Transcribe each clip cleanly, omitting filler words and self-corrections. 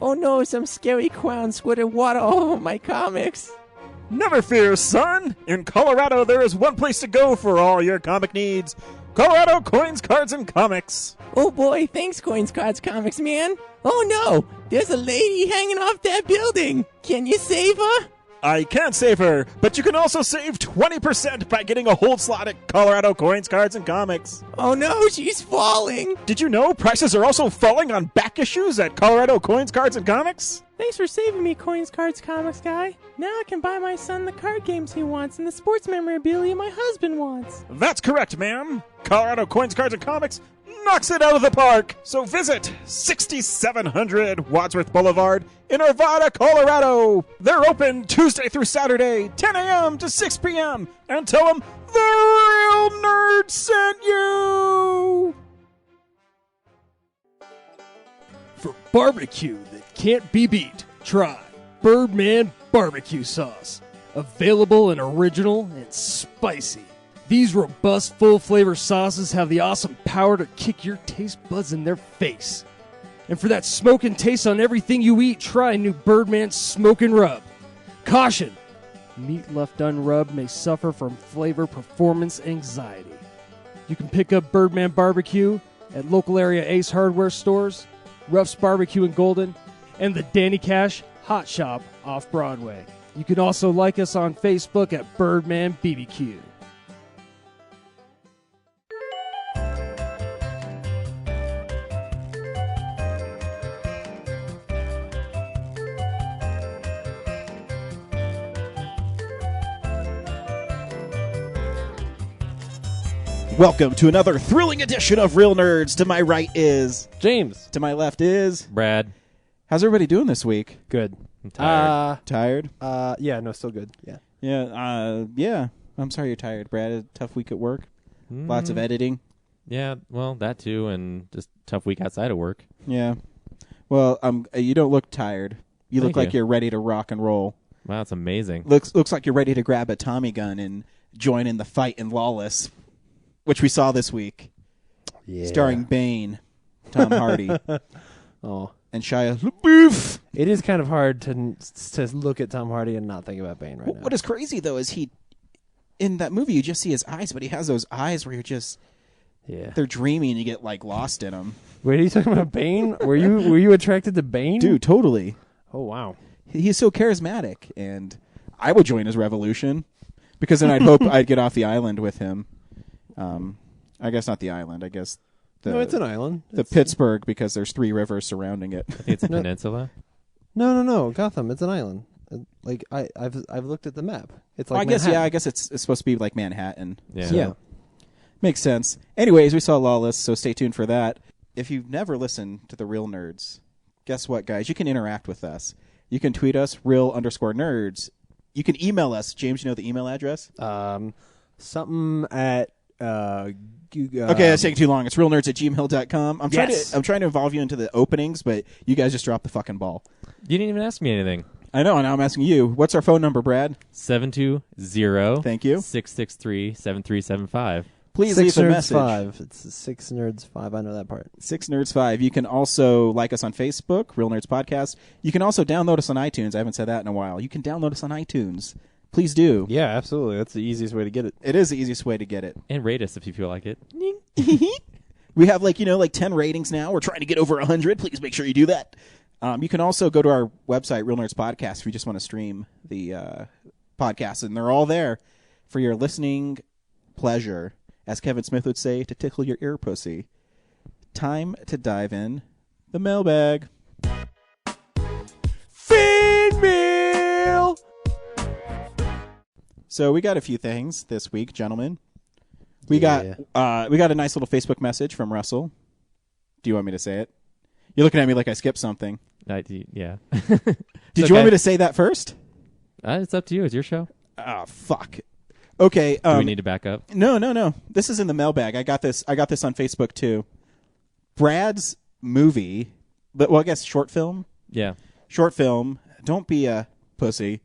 Oh no, some scary clown squirted water all over my comics. Never fear, son! In Colorado, there is one place to go for all your comic needs. Colorado Coins, Cards, and Comics. Oh boy, thanks Coins, Cards, Comics, man. Oh no, there's a lady hanging off that building. Can you save her? I can't save her, but you can also save 20% by getting a hold slot at Colorado Coins, Cards, and Comics. Oh no, she's falling. Did you know prices are also falling on back issues at Colorado Coins, Cards, and Comics? Thanks for saving me, Coins, Cards, Comics guy. Now I can buy my son the card games he wants and the sports memorabilia my husband wants. That's correct, ma'am. Colorado Coins, Cards, and Comics knocks it out of the park. So visit 6700 Wadsworth Boulevard in Arvada, Colorado. They're open Tuesday through Saturday, 10 a.m. to 6 p.m. And tell them the Real Nerd sent you. For barbecue that can't be beat, try Birdman Barbecue Sauce. Available and original and spicy. These robust, full-flavor sauces have the awesome power to kick your taste buds in their face. And for that smoking taste on everything you eat, try new Birdman Smokin' Rub. Caution! Meat left unrubbed may suffer from flavor performance anxiety. You can pick up Birdman Barbecue at local area Ace Hardware stores, Ruff's Barbecue in Golden, and the Danny Cash Hot Shop off Broadway. You can also like us on Facebook at Birdman BBQ. Welcome to another thrilling edition of Real Nerds. To my right is James. To my left is Brad. How's everybody doing this week? Good. I'm tired. Tired? Yeah, no, still good. Yeah. Yeah. I'm sorry you're tired, Brad. A tough week at work. Lots of editing. Yeah, well, that too, and just tough week outside of work. Yeah. Well, you don't look tired. You look Thank like you. you're ready to rock and roll. Wow, that's amazing. Looks like you're ready to grab a Tommy gun and join in the fight in Lawless, which we saw this week. Yeah. Starring Bane, Tom Hardy, Oh, and Shia LaBeouf. it is kind of hard to look at Tom Hardy and not think about Bane right now. What is crazy, though, is in that movie, you just see his eyes, but he has those eyes where you're just, Yeah. they're dreamy and you get, like, lost in them. Wait, are you talking about Bane? Were you attracted to Bane? Dude, totally. Oh, wow. He's so charismatic, and I would join his revolution, because then I'd hope I'd get off the island with him. I guess not the island. I guess No, it's an island. the Pittsburgh, because there's 3 rivers surrounding it. I think it's a peninsula. No. Gotham. It's an island. Like I've looked at the map. It's like I guess it's supposed to be like Manhattan. Yeah. So, Yeah. makes sense. Anyways, we saw Lawless, so stay tuned for that. If you've never listened to the Real Nerds, guess what, guys? You can interact with us. You can tweet us, real_nerds. You can email us. James, you know the email address? Something at Okay, that's taking too long. It's realnerds@gmail.com. Yes. I'm trying to involve you into the openings, but you guys just dropped the fucking ball. You didn't even ask me anything. I know, and now I'm asking you. What's our phone number, Brad? 720. Thank you. 663-7375. Please Six leave a Nerds message. 5. It's 6 Nerds 5. I know that part. 6 Nerds 5. You can also like us on Facebook, Real Nerds Podcast. You can also download us on iTunes. I haven't said that in a while. You can download us on iTunes. Please do. Yeah, absolutely. That's the easiest way to get it. It is the easiest way to get it. And rate us if you feel like it. We have like 10 ratings now. We're trying to get over 100. Please make sure you do that. You can also go to our website, Real Nerds Podcast, if you just want to stream the podcast. And they're all there for your listening pleasure. As Kevin Smith would say, to tickle your ear pussy. Time to dive in the mailbag. Feed meal! So we got a few things this week, gentlemen. We got a nice little Facebook message from Russell. Do you want me to say it? You're looking at me like I skipped something. Yeah. Did you want me to say that first? It's up to you. It's your show. Oh, fuck. Okay. Do we need to back up? No. This is in the mailbag. I got this on Facebook too. Brad's movie, I guess short film. Yeah. Short film. Don't be a pussy.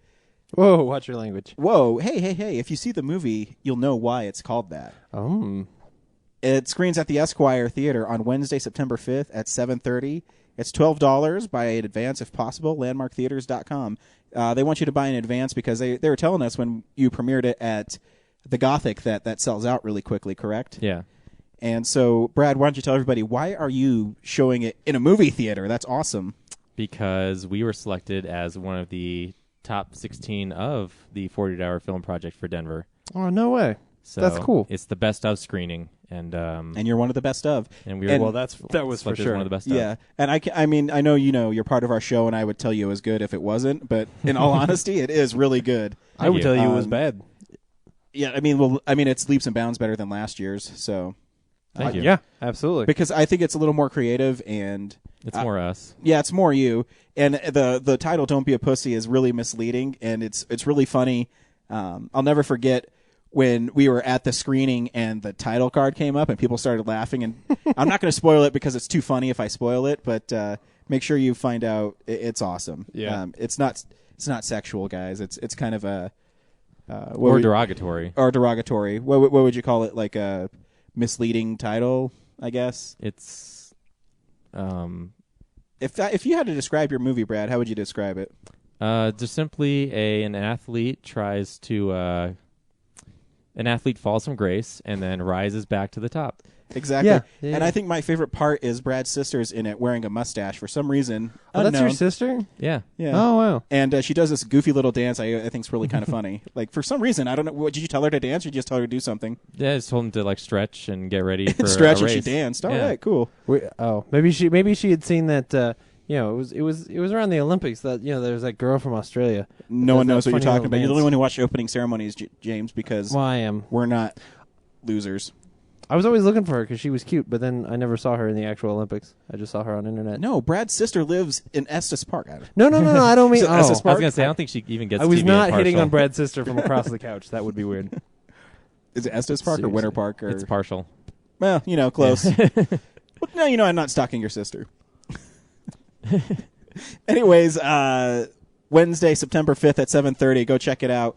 Whoa, watch your language. Whoa. Hey. If you see the movie, you'll know why it's called that. Oh. It screens at the Esquire Theater on Wednesday, September 5th at 7:30, It's $12. Buy in advance if possible. LandmarkTheaters.com. They want you to buy in advance because they were telling us when you premiered it at the Gothic that sells out really quickly, correct? Yeah. And so, Brad, why don't you tell everybody, why are you showing it in a movie theater? That's awesome. Because we were selected as one of the top 16 of the 48-hour film project for Denver. Oh, no way. So That's cool. It's the best of screening, and And you're one of the best of. we were Well, that was for selected as sure. one of the best Yeah, of. and I mean, I know you're part of our show, and I would tell you it was good if it wasn't. But in all honesty, it is really good. I would you. tell you it was Um, bad. Yeah, I mean, it's leaps and bounds better than last year's. So Thank you. Yeah, absolutely. because I think it's a little more creative, and It's more us. yeah, it's more you. And the title "Don't Be a Pussy" is really misleading, and it's really funny. I'll never forget when we were at the screening and the title card came up and people started laughing. And I'm not going to spoil it because it's too funny if I spoil it, but make sure you find out. It's awesome. Yeah. It's not sexual, guys. It's kind of a Or derogatory. or derogatory. What would you call it? Like a misleading title, I guess. It's If you had to describe your movie, Brad, how would you describe it? just simply an athlete tries to an athlete falls from grace and then rises back to the top. Exactly. Yeah. And I think my favorite part is Brad's sister's in it wearing a mustache for some reason. Oh, that's your unknown. sister? Yeah. Yeah. Oh, wow. And she does this goofy little dance I think is really kind of funny. Like, for some reason, I don't know. What, did you tell her to dance or did you just tell her to do something? Yeah, I just told him to like stretch and get ready for Stretch a and she race. danced. All Yeah. right, cool. Maybe she had seen that. It was around the Olympics that there's that girl from Australia. No one that knows what you're funny talking little about. You're the dance. only one who watched opening ceremonies, James, because Well, I am. we're not losers. I was always looking for her because she was cute, but then I never saw her in the actual Olympics. I just saw her on internet. No, Brad's sister lives in Estes Park. No, I don't mean. So, Estes I was Park? gonna say I don't think she even gets. I was TV not impartial. hitting on Brad's sister from across the couch. That would be weird. Is it Estes Park or Seriously. Winter Park? Or It's partial. well, close. Well, no, I'm not stalking your sister. Anyways, Wednesday, September 5th at 7:30. Go check it out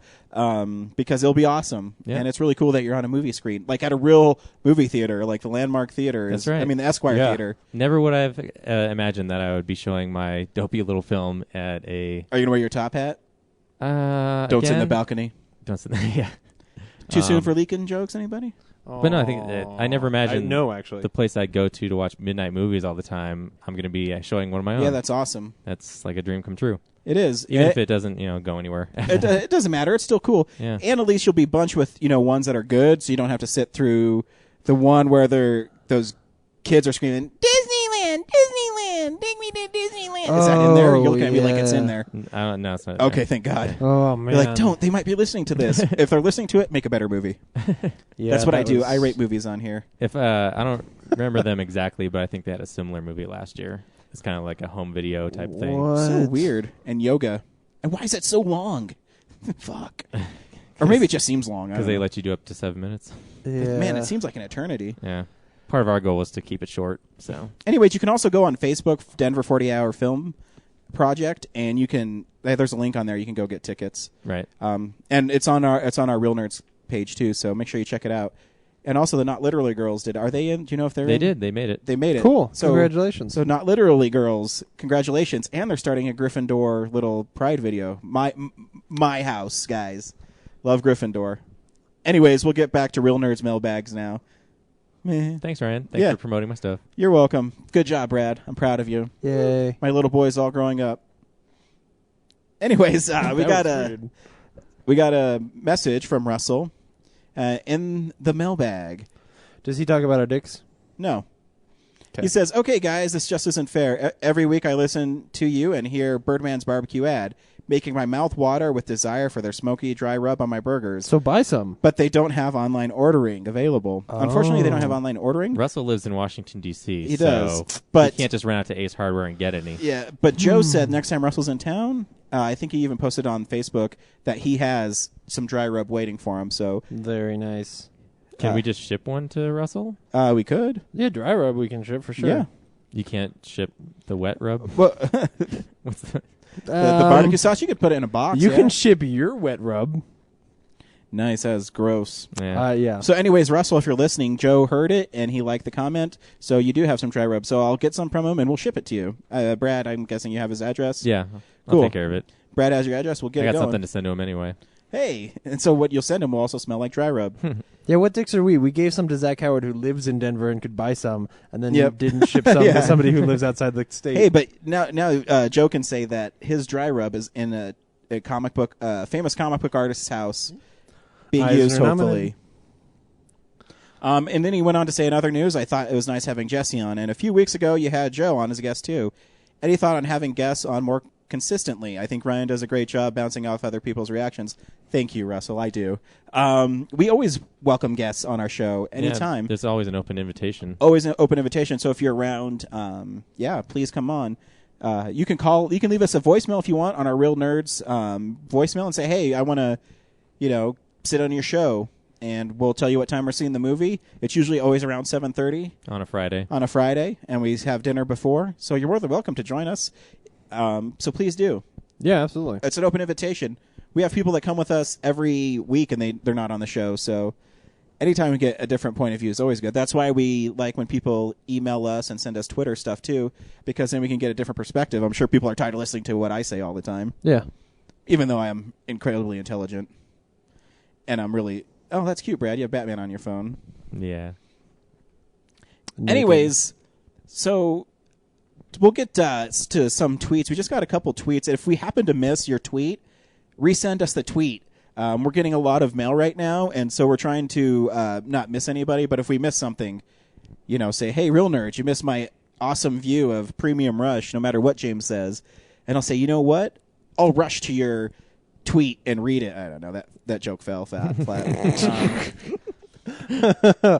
because it'll be awesome. Yeah. And it's really cool that you're on a movie screen, like at a real movie theater, like the Landmark Theater. That's right. I mean, the Esquire Yeah. Theater. Never would I have imagined that I would be showing my dopey little film at a. Are you going to wear your top hat? Don't sit in the again? balcony. Don't sit. Yeah. Too soon for leaking jokes, anybody? But no, I think that I never imagined No, actually. the place I'd go to watch midnight movies all the time. I'm going to be showing one of my own. Yeah, that's awesome. That's like a dream come true. It is. Even if it doesn't, go anywhere. it doesn't matter. It's still cool. Yeah. And at least you'll be bunched with, ones that are good, so you don't have to sit through the one where those kids are screaming, Disneyland, Disneyland, take me to Disneyland. Is that in there? You're looking at me like it's in there. I don't know. It's not. Okay, thank God. Oh man. You're like, don't. They might be listening to this. If they're listening to it, make a better movie. Yeah, That's what I that do. was- I rate movies on here. If I don't remember them exactly, but I think they had a similar movie last year. It's kind of like a home video type thing. What? So weird. And yoga. And why is that so long? Fuck. Or maybe it just seems long. Because they let you do up to 7 minutes. Yeah. Man, it seems like an eternity. Yeah. Part of our goal was to keep it short. So Anyways, you can also go on Facebook, Denver 40-Hour Film Project, and you can. There's a link on there. You can go get tickets. right. And it's on our Real Nerds page too. So make sure you check it out. And also, the Not Literally Girls did. Are they in? Do you know if they're They in? did. They made it. They made it. Cool. So Congratulations. So Not Literally Girls, congratulations! And they're starting a Gryffindor little Pride video. My house, guys. Love Gryffindor. Anyways, we'll get back to Real Nerds mailbags now. Meh. Thanks, Ryan. Thanks Yeah. for promoting my stuff. You're welcome. Good job, Brad. I'm proud of you. Yay. My little boy's all growing up. Anyways, we got a message from Russell in the mailbag. Does he talk about our dicks? No. 'Kay. He says, okay, guys, this just isn't fair. Every week I listen to you and hear Birdman's Barbecue ad, making my mouth water with desire for their smoky, dry rub on my burgers. So buy some. But they don't have online ordering available. Unfortunately, they don't have online ordering. Russell lives in Washington, D.C. He so does, but- you can't just run out to Ace Hardware and get any. Yeah, but Joe said next time Russell's in town, I think he even posted on Facebook that he has some dry rub waiting for him. So Very nice. Can we just ship one to Russell? we could. Yeah, dry rub we can ship for sure. Yeah. You can't ship the wet rub? Well, What's the... the barbecue sauce, you could put it in a box. You yeah. can ship your wet rub. Nice. That's gross. Yeah. Yeah. So anyways, Russell, if you're listening, Joe heard it, and he liked the comment, so you do have some dry rub. So I'll get some from him, and we'll ship it to you. Brad, I'm guessing you have his address? Yeah. I'll Cool. take care of it. Brad has your address. We'll get I it got going. something to send to him anyway. Hey, and so what you'll send him will also smell like dry rub. Yeah, what dicks are we? We gave some to Zach Howard, who lives in Denver and could buy some, and then Yep. didn't ship some Yeah. to somebody who lives outside the state. Hey, but now Joe can say that his dry rub is in a comic book, famous comic book artist's house, being Eisner used nominated. hopefully. And then he went on to say, in other news, I thought it was nice having Jesse on. And a few weeks ago, you had Joe on as a guest, too. Any thought on having guests on more consistently? I think Ryan does a great job bouncing off other people's reactions. Thank you, Russell. I do. We always welcome guests on our show anytime. Yeah, there's always an open invitation. Always an open invitation. So if you're around, please come on. You can call. You can leave us a voicemail if you want on our Real Nerds voicemail and say, hey, I want to, sit on your show. And we'll tell you what time we're seeing the movie. It's usually always around 7:30 On a Friday. and we have dinner before. So you're more than welcome to join us. So please do. Yeah, absolutely. It's an open invitation. We have people that come with us every week, and they're not on the show. So anytime we get a different point of view is always good. That's why we like when people email us and send us Twitter stuff, too, because then we can get a different perspective. I'm sure people are tired of listening to what I say all the time, Yeah. even though I am incredibly intelligent. And I'm really... Oh, that's cute, Brad. You have Batman on your phone. Yeah. Anyways, so we'll get to some tweets. We just got a couple tweets. If we happen to miss your tweet, resend us the tweet. We're getting a lot of mail right now, and so we're trying to not miss anybody. But if we miss something, say, hey, Real Nerds, you missed my awesome view of Premium Rush, no matter what James says. And I'll say, you know what? I'll rush to your tweet and read it. I don't know. That joke fell flat. You're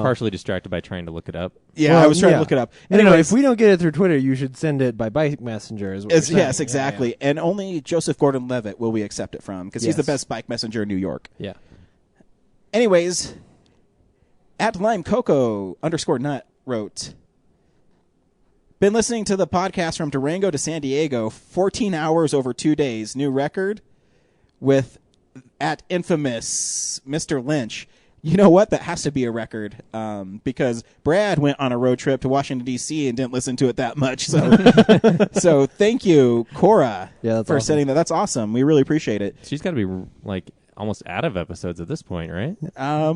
partially distracted by trying to look it up. Yeah, I was trying to look it up. Anyway, Anyways, if we don't get it through Twitter, you should send it by bike messenger. Is what you're saying. yes, exactly. And only Joseph Gordon-Levitt will we accept it from, because he's the Yes. best bike messenger in New York. Yeah. Anyways, at @LimeCoco_nut wrote, been listening to the podcast from Durango to San Diego, 14 hours over 2 days. New record with at infamous Mr. Lynch. You know what? That has to be a record because Brad went on a road trip to Washington, D.C. and didn't listen to it that much. So so thank you, Cora, Yeah, that's for awesome. setting that. That's awesome. We really appreciate it. She's got to be like almost out of episodes at this point, right?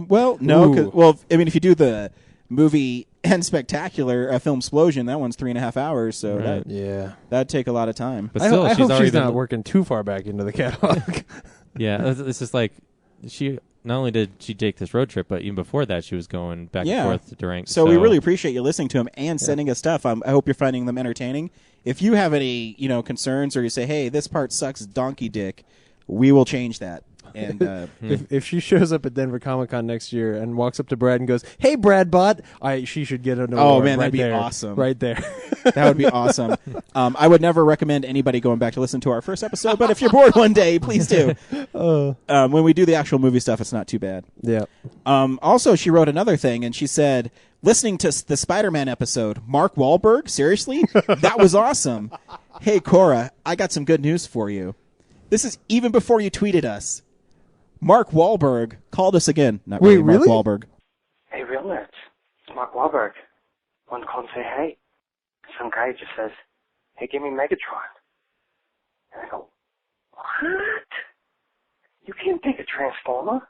Well, no. Ooh. If you do the movie and Spectacular, a film explosion, that one's 3.5 hours. So Right. Yeah. that'd take a lot of time. But I still, hope she's already she's been. not working too far back into the catalog. Yeah, it's just like she. Not only did she take this road trip, but even before that, she was going back Yeah. and forth to Durango. So we really appreciate you listening to them and sending us stuff. I hope you're finding them entertaining. If you have any, concerns, or you say, "Hey, this part sucks, donkey dick," we will change that. And If she shows up at Denver Comic Con next year and walks up to Brad and goes, "Hey, Brad Bot," she should get an award. Oh, man, right that'd be there. awesome. Right there. that would be awesome. I would never recommend anybody going back to listen to our first episode, but if you're bored one day, please do. When we do the actual movie stuff, it's not too bad. Yeah. Also, she wrote another thing, and she said, listening to the Spider-Man episode, Mark Wahlberg, seriously? That was awesome. Hey, Cora, I got some good news for you. This is even before you tweeted us. Mark Wahlberg called us again. Not Wait, really, Mark really? Wahlberg. Hey, Real Nerds. It's Mark Wahlberg. Wanted to call and say hey. Some guy just says, hey, give me Megatron. And I go, what? You can't take a Transformer.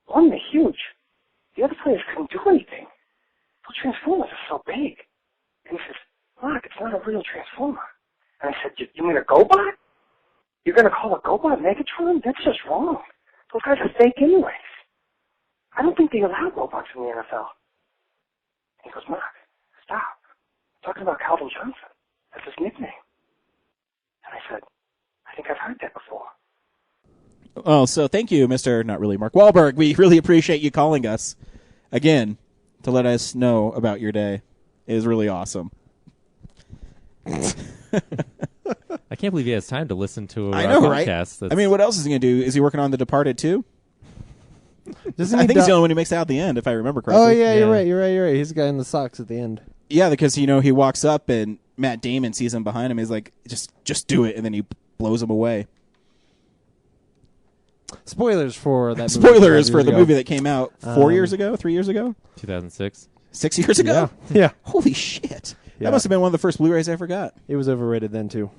One, they're huge. The other players couldn't do anything. Those Transformers are so big. And he says, Mark, it's not a real Transformer. And I said, you mean a GoBot? You're going to call a GoBot Megatron? That's just wrong. Those guys are fake anyways. I don't think they allow robots in the NFL. He goes, Mark, stop. I'm talking about Calvin Johnson. That's his nickname. And I said, I think I've heard that before. Oh, so thank you, Mr. Not really Mark Wahlberg. We really appreciate you calling us again to let us know about your day. It is really awesome. I can't believe he has time to listen to I our know, right? podcast. I mean, what else is he going to do? Is he working on The Departed too? I think he's the only one who makes it out at the end, if I remember correctly. Oh, yeah, Yeah. you're right. He's the guy in the socks at the end. Yeah, because, he walks up and Matt Damon sees him behind him. He's like, just do it. And then he blows him away. Spoilers for that. Spoilers for the movie that came out 4 years ago, 3 years ago, 2006. 6 years ago. Yeah. Holy shit! Yeah. That must have been one of the first Blu-rays I ever got. It was overrated then too.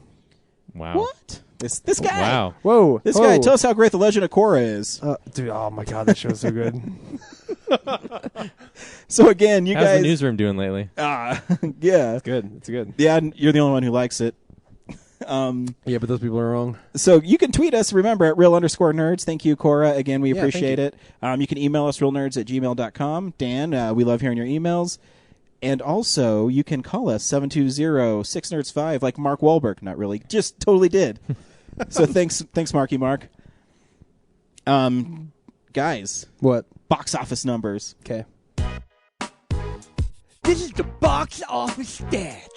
Wow. What? This guy. Wow. Whoa. This guy. Tell us how great the Legend of Korra is. Dude, oh my god, that show's so good. So again, you How's guys. the newsroom doing lately? Yeah. Good. It's good. Yeah, and you're the only one who likes it. Yeah, but those people are wrong. So you can tweet us, remember, at real_nerds. Thank you, Cora. Again, we Yeah, appreciate thank it. You can email us, realnerds@gmail.com. Dan, we love hearing your emails. And also, you can call us, 720-6nerds5, like Mark Wahlberg. Not really. Just totally did. So thanks, Marky Mark. Guys, What? box office numbers. Okay. This is the box office stats.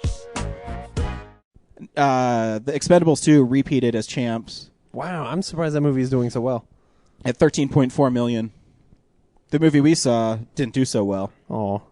The Expendables 2 repeated as champs Wow, I'm surprised that movie is doing so well. at $13.4 million. The movie we saw didn't do so well. Oh.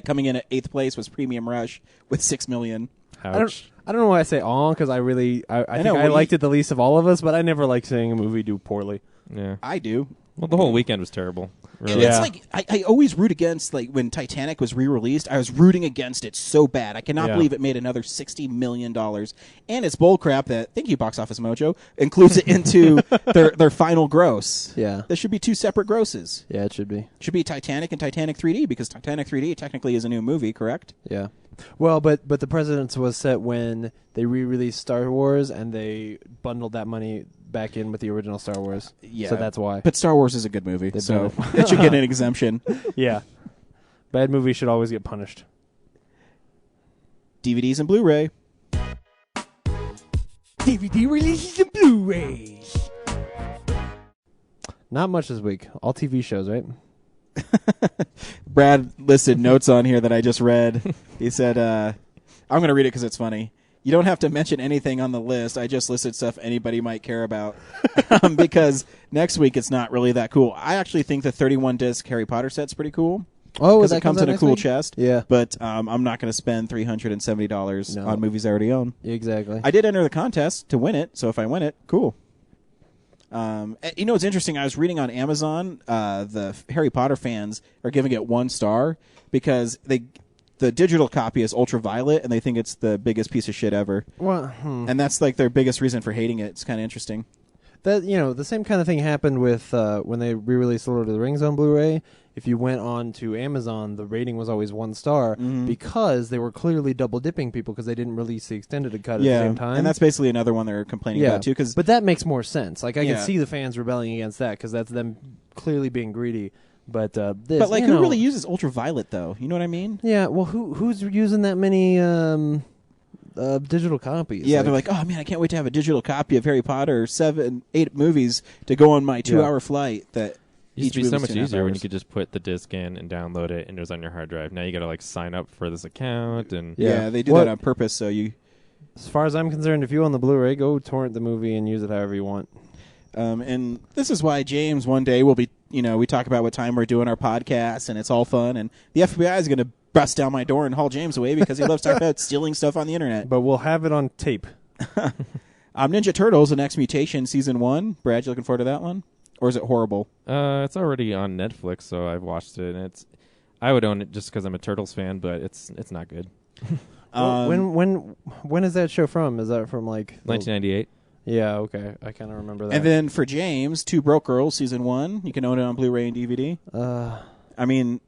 Coming in at 8th place was Premium Rush with $6 million. Ouch. I don't know why I say "oh" because I think know, I liked it the least of all of us, but I never like seeing a movie do poorly. Yeah. I do. Well, the whole weekend was terrible. And Really. it's like I always root against, like when Titanic was re-released, I was rooting against it so bad. I cannot Yeah. believe it made another $60 million. And it's bullcrap that, thank you, Box Office Mojo, includes it into their final gross. Yeah. There should be two separate grosses. Yeah, it should be. It should be Titanic and Titanic 3D, because Titanic 3D technically is a new movie, correct? Yeah. Well, but the precedence was set when they re-released Star Wars and they bundled that money back in with the original Star Wars. Yeah. So that's why. But Star Wars is a good movie, They've so done it should get an exemption. Yeah. Bad movies should always get punished. DVDs and Blu-ray. DVD releases and Blu-rays. Not much this week. All TV shows, right? Brad listed notes on here that I just read. He said, I'm going to read it because it's funny. You don't have to mention anything on the list. I just listed stuff anybody might care about. Because next week it's not really that cool. I actually think the 31-disc Harry Potter set's pretty cool. Oh, Because that it comes out in a next cool week? chest. Yeah. But I'm not going to spend $370 No. on movies I already own. Exactly. I did enter the contest to win it, so if I win it, cool. You know what's interesting? I was reading on Amazon, the Harry Potter fans are giving it 1 star because the digital copy is ultraviolet, and they think it's the biggest piece of shit ever. Well, And that's like their biggest reason for hating it. It's kind of interesting. that the same kind of thing happened with when they re-released Lord of the Rings on Blu-ray. If you went on to Amazon, the rating was always 1 star because they were clearly double dipping people because they didn't release the extended cut at the same time. and that's basically another one they're complaining about too. Cause, but that makes more sense. Like I Yeah. can see the fans rebelling against that because that's them clearly being greedy. But this, but like, you who know, really uses ultraviolet though? You know what I mean? Yeah. Well, who's using that many digital copies? Yeah, they're like, oh man, I can't wait to have a digital copy of Harry Potter 7, 8 movies to go on my 2-hour flight. That It used to each be so movie's much 2.5 easier when you hours. could just put the disc in and download it, and it was on your hard drive. Now you got to like sign up for this account, and Yeah, they do What- that on purpose. So you, As far as I'm concerned, if you own the Blu-ray, go torrent the movie and use it however you want. and this is why James one day will be, we talk about what time we're doing our podcast, and it's all fun, and the FBI is going to bust down my door and haul James away because he loves talking about stealing stuff on the internet. But we'll have it on tape. Ninja Turtles: The Next Mutation, season 1. Brad, you looking forward to that one, or is it horrible? it's already on Netflix, so I've watched it, and I would own it just because I'm a Turtles fan, but it's not good. When is that show from? Is that from like 1998. Yeah, okay. I kind of remember that. And then for James, Two Broke Girls, season 1. You can own it on Blu-ray and DVD. I mean,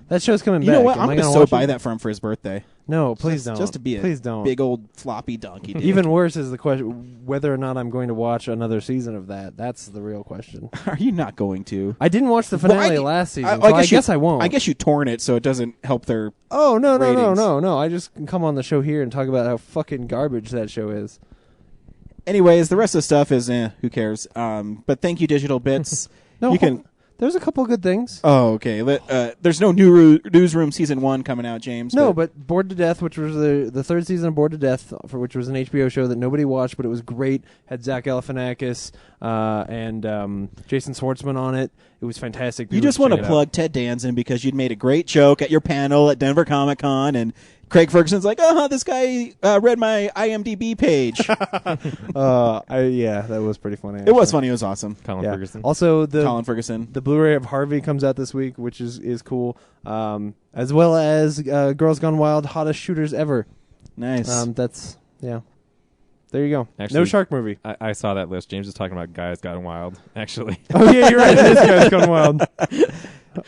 that show's coming back. you know what? Am I'm I going to gonna so watch buy it? that for him for his birthday. No, please don't. Just to be a please don't. big old floppy donkey. Dick. Even worse is the question whether or not I'm going to watch another season of that. That's the real question. Are you not going to? I didn't watch the Well, finale last season, I so I guess I won't. I guess you torn it so it doesn't help their. Oh, no. ratings. I just can come on the show here and talk about how fucking garbage that show is. Anyways, the rest of the stuff is who cares? But thank you, Digital Bits. No, you can. There's a couple good things. Oh, okay. There's no new Newsroom season 1 coming out, James. No, but Bored to Death, which was the third season of Bored to Death, for which was an HBO show that nobody watched, but it was great. Had Zach Galifianakis and Jason Schwartzman on it. It was fantastic. you People just should want check to it out. plug Ted Danson because you'd made a great joke at your panel at Denver Comic Con, and Craig Ferguson's like, this guy read my IMDb page. Yeah, that was pretty funny. It was funny. It was awesome. Colin Yeah. Ferguson. Also, Colin Ferguson. the Blu-ray of Harvey comes out this week, which is cool. As well as Girls Gone Wild, Hottest Shooters Ever. Nice. That's There you go. Actually, no shark movie. I saw that list. James was talking about Guys Gone Wild, actually. Oh yeah, you're right. It is Guys Gone Wild.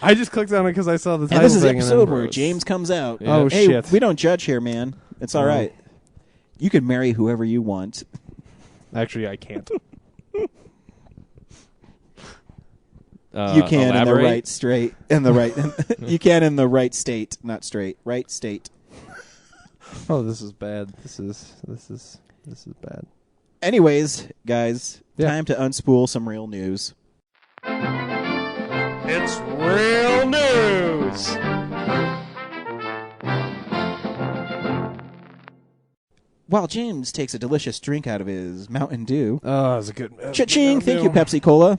I just clicked on it because I saw the title and this is the thing. episode where James comes out. Yeah. Oh, Hey, shit. we don't judge here, man. It's all No. right. You can marry whoever you want. Actually, I can't. You can elaborate? in the right straight. In the right. You can in the right state, not straight. Right state. Oh, this is bad. This is bad. Anyways, guys, Yeah. time to unspool some real news. It's real news. While James takes a delicious drink out of his Mountain Dew. Oh, it's a good. Cha-ching! Thank you, Pepsi Cola.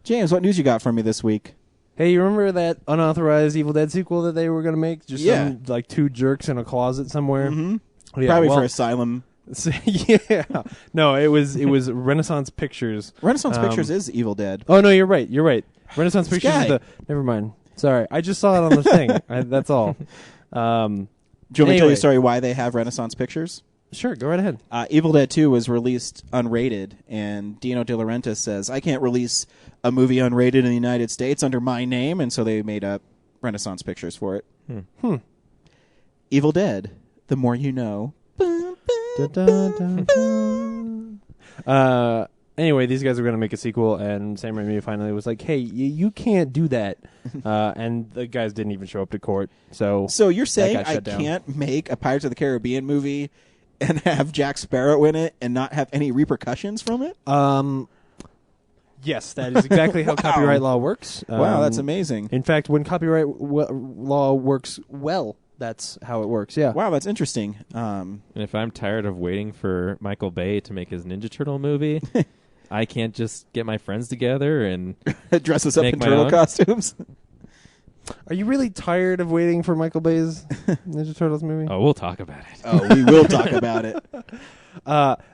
James, what news you got for me this week? Hey, you remember that unauthorized Evil Dead sequel that they were going to make? Just Yeah. some, like two jerks in a closet somewhere. Mm-hmm. Yeah, Probably well, for Asylum. yeah. No, it was Renaissance Pictures. Renaissance Pictures is Evil Dead. Oh no, you're right. Renaissance This Pictures guy. is the. Never mind. Sorry, I just saw it on the thing. That's all. Do you want me to tell you Anyway. a story why they have Renaissance Pictures? Sure, go right ahead. Evil Dead 2 was released unrated, and Dino De Laurentiis says, I can't release a movie unrated in the United States under my name, and so they made up Renaissance Pictures for it. Evil Dead, the more you know. Anyway, these guys are going to make a sequel, and Sam Raimi finally was like, "Hey, you can't do that," and the guys didn't even show up to court. So You're saying got I shut down. can't make a Pirates of the Caribbean movie and have Jack Sparrow in it and not have any repercussions from it? Yes, that is exactly how Wow. copyright law works. Wow, that's amazing. In fact, when copyright law works well, that's how it works. Yeah. Wow, that's interesting. And if I'm tired of waiting for Michael Bay to make his Ninja Turtle movie, I can't just get my friends together and Dress us up Make in my turtle own? costumes. Are you really tired of waiting for Michael Bay's Ninja Turtles movie? oh, we'll talk about it. Oh, we will talk about it.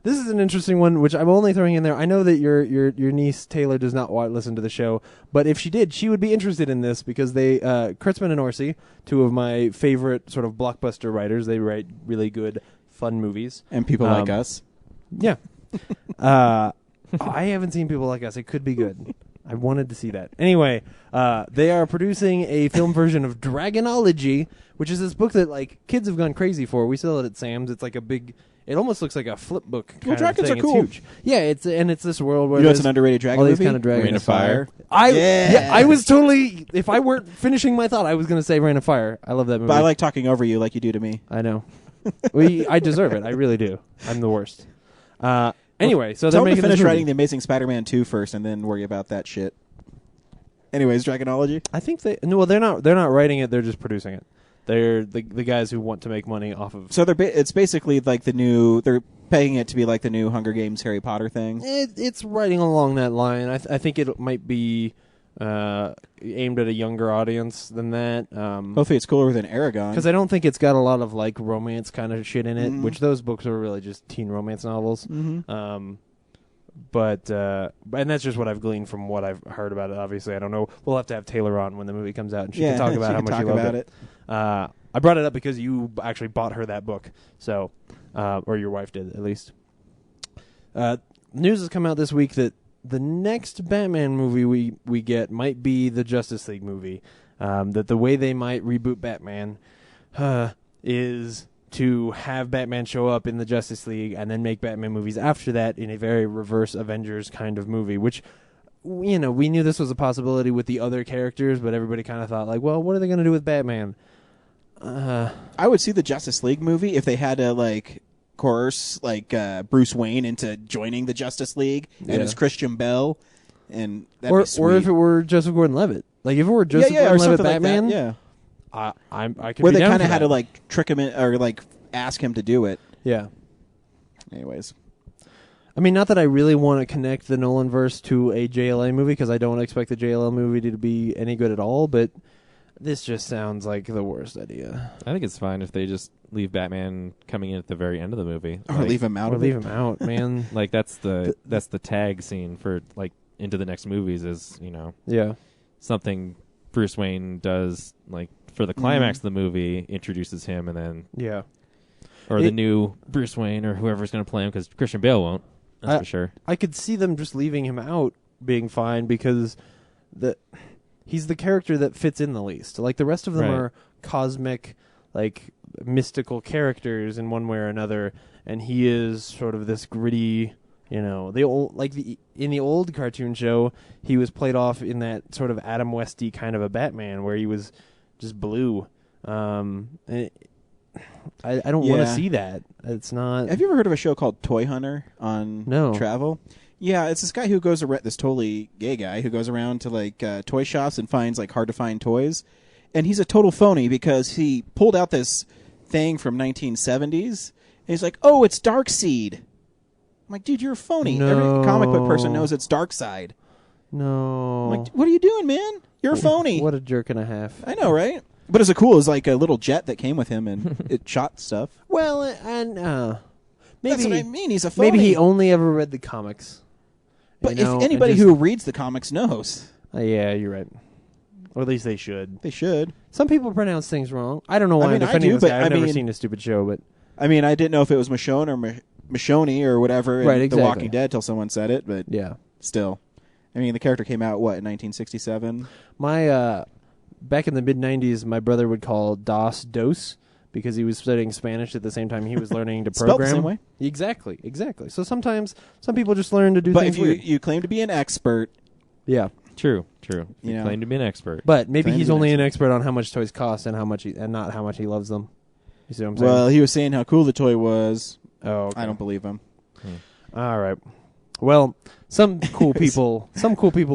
This is an interesting one, which I'm only throwing in there. I know that your niece Taylor does not listen to the show, but if she did, she would be interested in this because they Kurtzman and Orsi, two of my favorite sort of blockbuster writers, they write really good, fun movies. And people like us. Yeah. I haven't seen People Like Us. It could be good. I wanted to see that. Anyway, they are producing a film version of Dragonology, which is this book that like kids have gone crazy for. We sell it at Sam's. It's like a big. It almost looks like a flip book. Well, Kind dragons of thing. are cool. It's huge. Yeah, it's this world where You know it's there's an underrated dragon all these movie? kind of dragons. Rain of Fire. I was totally. If I weren't finishing my thought, I was going to say Rain of Fire. I love that movie. But I like talking over you like you do to me. I know. I deserve it. I really do. I'm the worst. Anyway, so they're Tell them making to this finish movie. writing The Amazing Spider-Man 2 first and then worry about that shit. Anyways, Dragonology. I think they're not writing it. They're just producing it. They're the guys who want to make money off of. So it's basically like they're paying it to be like the new Hunger Games Harry Potter thing. It's writing along that line. I think it might be aimed at a younger audience than that. Hopefully it's cooler than Aragon. Because I don't think it's got a lot of like romance kind of shit in it, Mhm. which those books are really just teen romance novels. Mm-hmm. But and that's just what I've gleaned from what I've heard about it. Obviously, I don't know. We'll have to have Taylor on when the movie comes out, and she can talk about how much she loved it. I brought it up because you actually bought her that book, so or your wife did at least. News has come out this week that the next Batman movie we get might be the Justice League movie. That the way they might reboot Batman is to have Batman show up in the Justice League and then make Batman movies after that in a very reverse Avengers kind of movie, which, we knew this was a possibility with the other characters, but everybody kind of thought, like, well, what are they going to do with Batman? I would see the Justice League movie if they had to like coerce like Bruce Wayne into joining the Justice League and it's Christian Bell, and that'd be sweet. Or if it were Joseph Gordon-Levitt. Like, if it were Joseph or Gordon-Levitt something Batman, like that. I could Where be they down kind of for had that. to like trick him in or like ask him to do it. Yeah. Anyways, I mean, not that I really want to connect the Nolan verse to a JLA movie, because I don't expect the JLA movie to be any good at all, but This just sounds like the worst idea. I think it's fine if they just leave Batman coming in at the very end of the movie. Or leave him out Or of leave it. him out, man. Like that's the tag scene for like into the next movies is, Yeah. something Bruce Wayne does like for the climax of the movie, introduces him, and then Yeah. or the new Bruce Wayne or whoever's going to play him, because Christian Bale won't. That's for sure. I could see them just leaving him out being fine because he's the character that fits in the least. Like the rest of them Right. are cosmic, like mystical characters in one way or another, and he is sort of this gritty. In the old cartoon show, he was played off in that sort of Adam Westy kind of a Batman where he was just blue. I don't want to Yeah. see that. It's not. Have you ever heard of a show called Toy Hunter on No. Travel? Yeah, it's this guy who goes around, this totally gay guy who goes around to like toy shops and finds like hard to find toys, and he's a total phony because he pulled out this thing from 1970s and he's like, "Oh, it's Darkseid." I'm like, dude, you're a phony. No. Every comic book person knows it's Darkseid. No. I'm like, what are you doing, man? You're a phony. What a jerk and a half. I know, right? But it's cool. It was like a little jet that came with him and it shot stuff. Well, and maybe That's what I mean. He's a phony. maybe he only ever read the comics. But you know, if anybody and just- who reads the comics knows, yeah, you're right. Or at least they should. they should. Some people pronounce things wrong. I don't know why I mean, I'm I defending do, this but guy. I've I never mean- seen a stupid show, but I mean, I didn't know if it was Michonne or Michonne or whatever in Right, The exactly. Walking Dead till someone said it, but yeah. still. I mean, the character came out, what, in 1967? My back in the mid '90s, my brother would call DOS DOS because he was studying Spanish at the same time he was learning to Spelled the program. same way. Exactly. So sometimes some people just learn to do But things if weird. you claim to be an expert, Yeah. True. You You know. claim to be an expert. But maybe Claim to he's be an only an expert on how much toys cost and and not how much he loves them. You see what I'm saying? well, he was saying how cool the toy was. oh, okay. I don't believe him. All right. Well, some cool people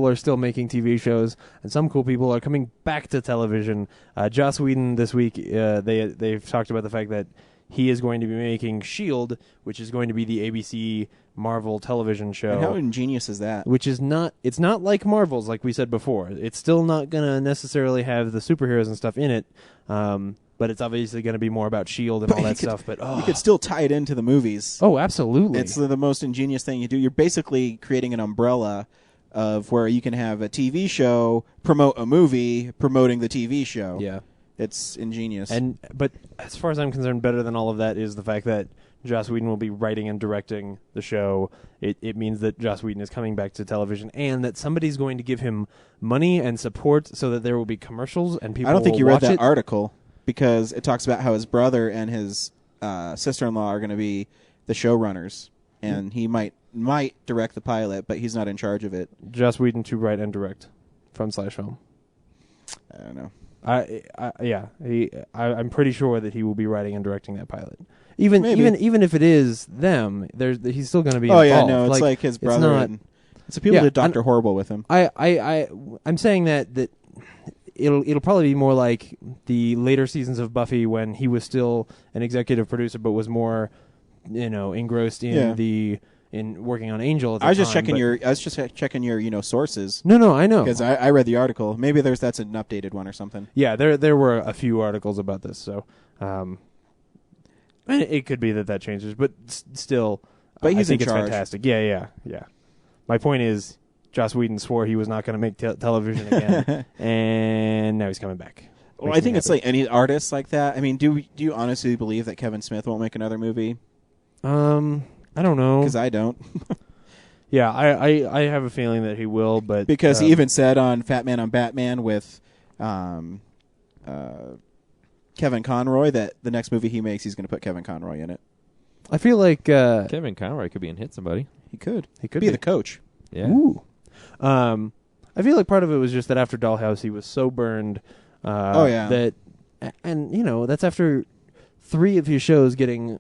are still making TV shows, and some cool people are coming back to television. Joss Whedon this week, they've talked about the fact that he is going to be making S.H.I.E.L.D., which is going to be the ABC Marvel television show. And how ingenious is that? Which is it's not like Marvel's, like we said before. It's still not going to necessarily have the superheroes and stuff in it, but it's obviously going to be more about S.H.I.E.L.D. and all that stuff. But You could still tie it into the movies. oh, absolutely. It's the most ingenious thing you do. You're basically creating an umbrella of where you can have a TV show promote a movie promoting the TV show. yeah. It's ingenious. But as far as I'm concerned, better than all of that is the fact that Joss Whedon will be writing and directing the show. It means that Joss Whedon is coming back to television, and that somebody's going to give him money and support so that there will be commercials and people. I don't think will you read watch that it. article because it talks about how his brother and his sister-in-law are going to be the showrunners, and he might direct the pilot, but he's not in charge of it. Joss Whedon to write and direct from /film. I don't know. I'm pretty sure that he will be writing and directing that pilot. Even Maybe. even if it is them, he's still going to be. Oh involved. yeah, no, it's like his brother. It's not, and it's the people Yeah, that did Dr. Horrible with him. I'm saying that it'll probably be more like the later seasons of Buffy when he was still an executive producer but was more, engrossed in Yeah. in working on Angel at the I was just time, checking but- I was just checking your sources No, I know. because I read the article. Maybe that's an updated one or something. Yeah, there were a few articles about this, so it could be that changes, but still, But I he's think in it's charge. fantastic. Yeah. My point is, Joss Whedon swore he was not going to make television again, and now he's coming back. Well, Makes I me think it's happy. like any artist like that. I mean, do you honestly believe that Kevin Smith won't make another movie? I don't know. Because I don't. Yeah, I have a feeling that he will, but Because he even said on Fat Man on Batman with Kevin Conroy that the next movie he makes, he's going to put Kevin Conroy in it. I feel like Kevin Conroy could be in Hit Somebody. He could. he could be the coach. Yeah. Ooh. I feel like part of it was just that after Dollhouse, he was so burned. Oh, yeah. That, and that's after 3 of his shows getting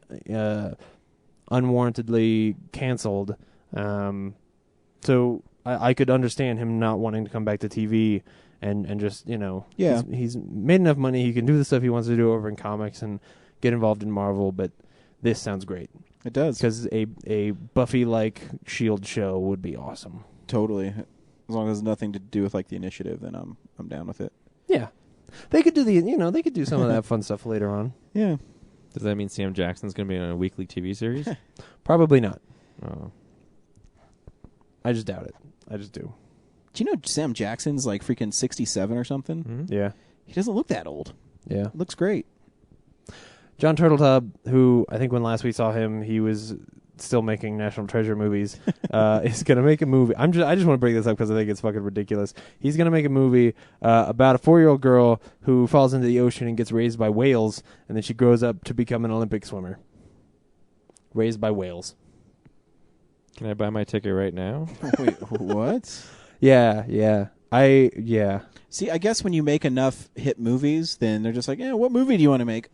unwarrantedly canceled. So I could understand him not wanting to come back to TV and just Yeah. he's made enough money, he can do the stuff he wants to do over in comics and get involved in Marvel. But this sounds great It does. because a Buffy like S.H.I.E.L.D. show would be awesome. Totally. As long as it's nothing to do with like the initiative, then I'm down with it. Yeah. They could do they could do some of that fun stuff later on. Yeah. Does that mean Sam Jackson's going to be on a weekly TV series? Probably not. Oh. I just doubt it. I just do. Do you know Sam Jackson's like freaking 67 or something? Mm-hmm. Yeah. He doesn't look that old. Yeah. Looks great. John Turteltaub, who I think when last we saw him, he was still making National Treasure movies, is going to make a movie. I just want to bring this up because I think it's fucking ridiculous. He's going to make a movie about a 4-year-old girl who falls into the ocean and gets raised by whales, and then she grows up to become an Olympic swimmer. Raised by whales. Can I buy my ticket right now? Wait, what? Yeah. See, I guess when you make enough hit movies, then they're just like, what movie do you want to make?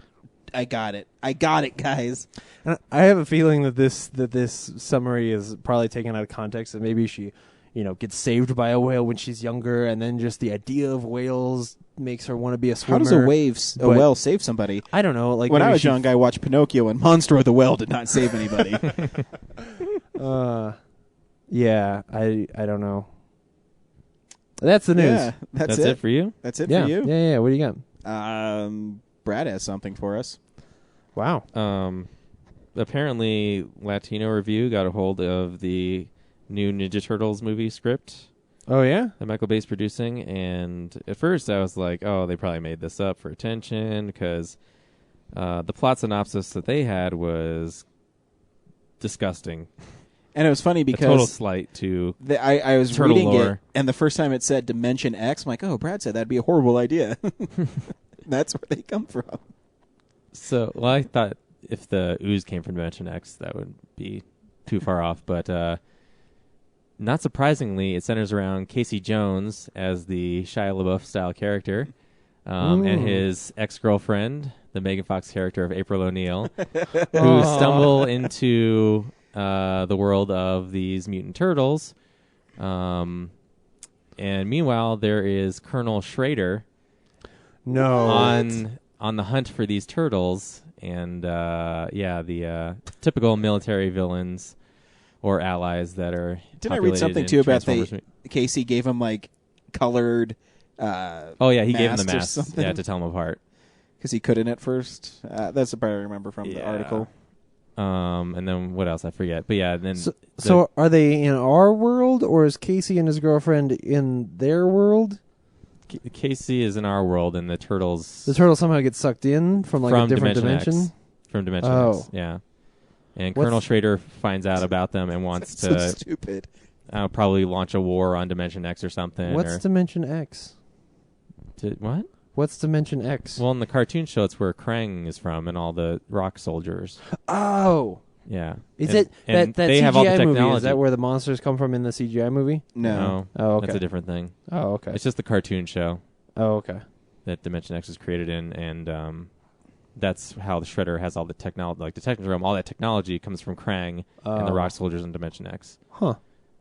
I got it, guys. And I have a feeling that this summary is probably taken out of context, and maybe she, gets saved by a whale when she's younger, and then just the idea of whales makes her want to be a swimmer. How does a whale save somebody? I don't know. Like when I was young, I watched Pinocchio, and Monstro the whale did not save anybody. Yeah, I don't know. That's the news. Yeah, That's it for you? That's it Yeah. for you. Yeah. What do you got? Brad has something for us. got? Wow. Apparently, Latino Review got a hold of the new Ninja Turtles movie script Oh yeah. that Michael Bay's producing, and at first I was like, oh, they probably made this up for attention, because the plot synopsis that they had was disgusting. And it was funny A because total slight to I was turtle reading lore. it, and the first time it said Dimension X, I'm like, oh, Brad said that'd be a horrible idea. That's where they come from. So, well, I thought if the ooze came from Dimension X, that would be too far off. But not surprisingly, it centers around Casey Jones as the Shia LaBeouf-style character, and his ex-girlfriend, the Megan Fox character of April O'Neil, who stumble into the world of these mutant turtles. And meanwhile, there is Colonel Schrader on the hunt for these turtles, and the typical military villains or allies that are. Didn't I read something too about Casey gave him like colored? Oh yeah, he gave him the masks or masks, something? to tell them apart. Because he couldn't at first. That's the part I remember from the article. And then what else? I forget. But yeah, then So are they in our world, or is Casey and his girlfriend in their world? Casey is in our world, and the turtles. The turtle somehow gets sucked in from like a different dimension. X. From Dimension X, yeah. And Colonel Schrader finds out about them and wants to so stupid. Probably launch a war on Dimension X or something. What's Dimension X? What? What's Dimension X? Well, in the cartoon show, it's where Krang is from and all the rock soldiers. Oh. Yeah. Is and, it that they CGI have all the movie? technology. Is that where the monsters come from in the CGI movie? No. Oh, okay. That's a different thing. Oh, okay. It's just the cartoon show Oh, okay. that Dimension X is created in, and that's how the Shredder has all the technology, like the Techno Realm. All that technology comes from Krang and the rock soldiers in Dimension X. Huh.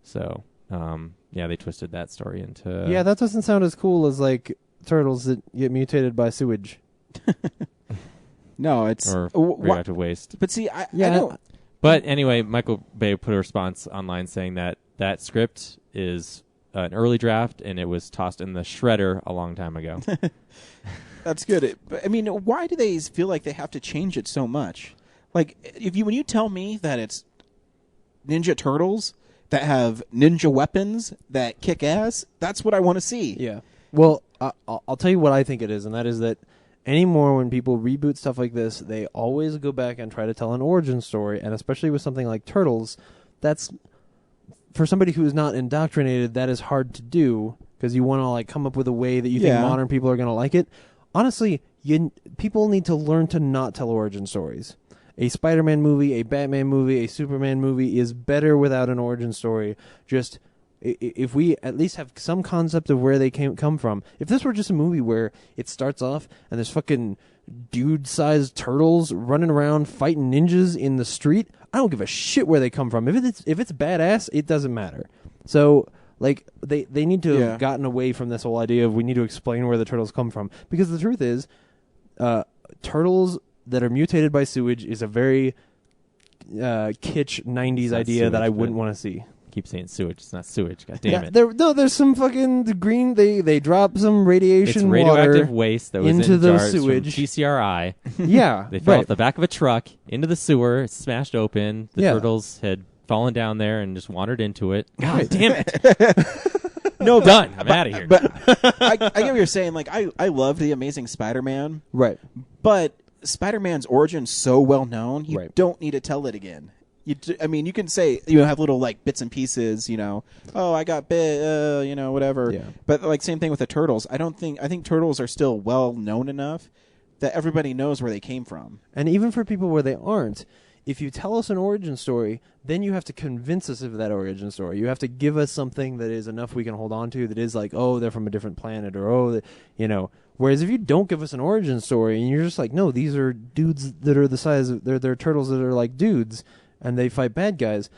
So, they twisted that story into. Yeah, that doesn't sound as cool as like turtles that get mutated by sewage. No, it's or radioactive waste. But see, I Yeah. don't. But anyway, Michael Bay put a response online saying that that script is an early draft and it was tossed in the shredder a long time ago. That's good. But, I mean, why do they feel like they have to change it so much? Like, when you tell me that it's Ninja Turtles that have ninja weapons that kick ass, that's what I want to see. Yeah. Well, I'll tell you what I think it is, and that is that anymore when people reboot stuff like this, they always go back and try to tell an origin story, and especially with something like Turtles, that's for somebody who is not indoctrinated, that is hard to do because you want to like come up with a way that you think modern people are going to like it. Honestly, people need to learn to not tell origin stories. A Spider-Man movie, a Batman movie, a Superman movie is better without an origin story. Just if we at least have some concept of where they come from. If this were just a movie where it starts off and there's fucking dude-sized turtles running around fighting ninjas in the street, I don't give a shit where they come from. If it's badass, it doesn't matter. So like they need to have gotten away from this whole idea of we need to explain where the turtles come from, because the truth is, turtles that are mutated by sewage is a very kitsch 90s idea that I wouldn't want to see. keep saying sewage. It's not sewage. God damn it. There's some fucking green. They drop some radiation It's radioactive water waste that was into in the jars sewage. from TCRI. Yeah, They fell right. off the back of a truck into the sewer, it smashed open. The Yeah. turtles had fallen down there and just wandered into it. God damn it. No, Done. I'm out of here. But I get what you're saying. Like, I love the Amazing Spider-Man, Right. but Spider-Man's origin's so well known, you Right. don't need to tell it again. I mean, you can say, you know, have little like bits and pieces, you know, oh, I got bit, you know, whatever. Yeah. But like same thing with the turtles. I think turtles are still well known enough that everybody knows where they came from. And even for people where they aren't, if you tell us an origin story, then you have to convince us of that origin story. You have to give us something that is enough we can hold on to, that is like, oh, they're from a different planet, or oh, you know. Whereas if you don't give us an origin story and you're just like, no, these are dudes that are the size of, they're turtles that are like dudes, and they fight bad guys,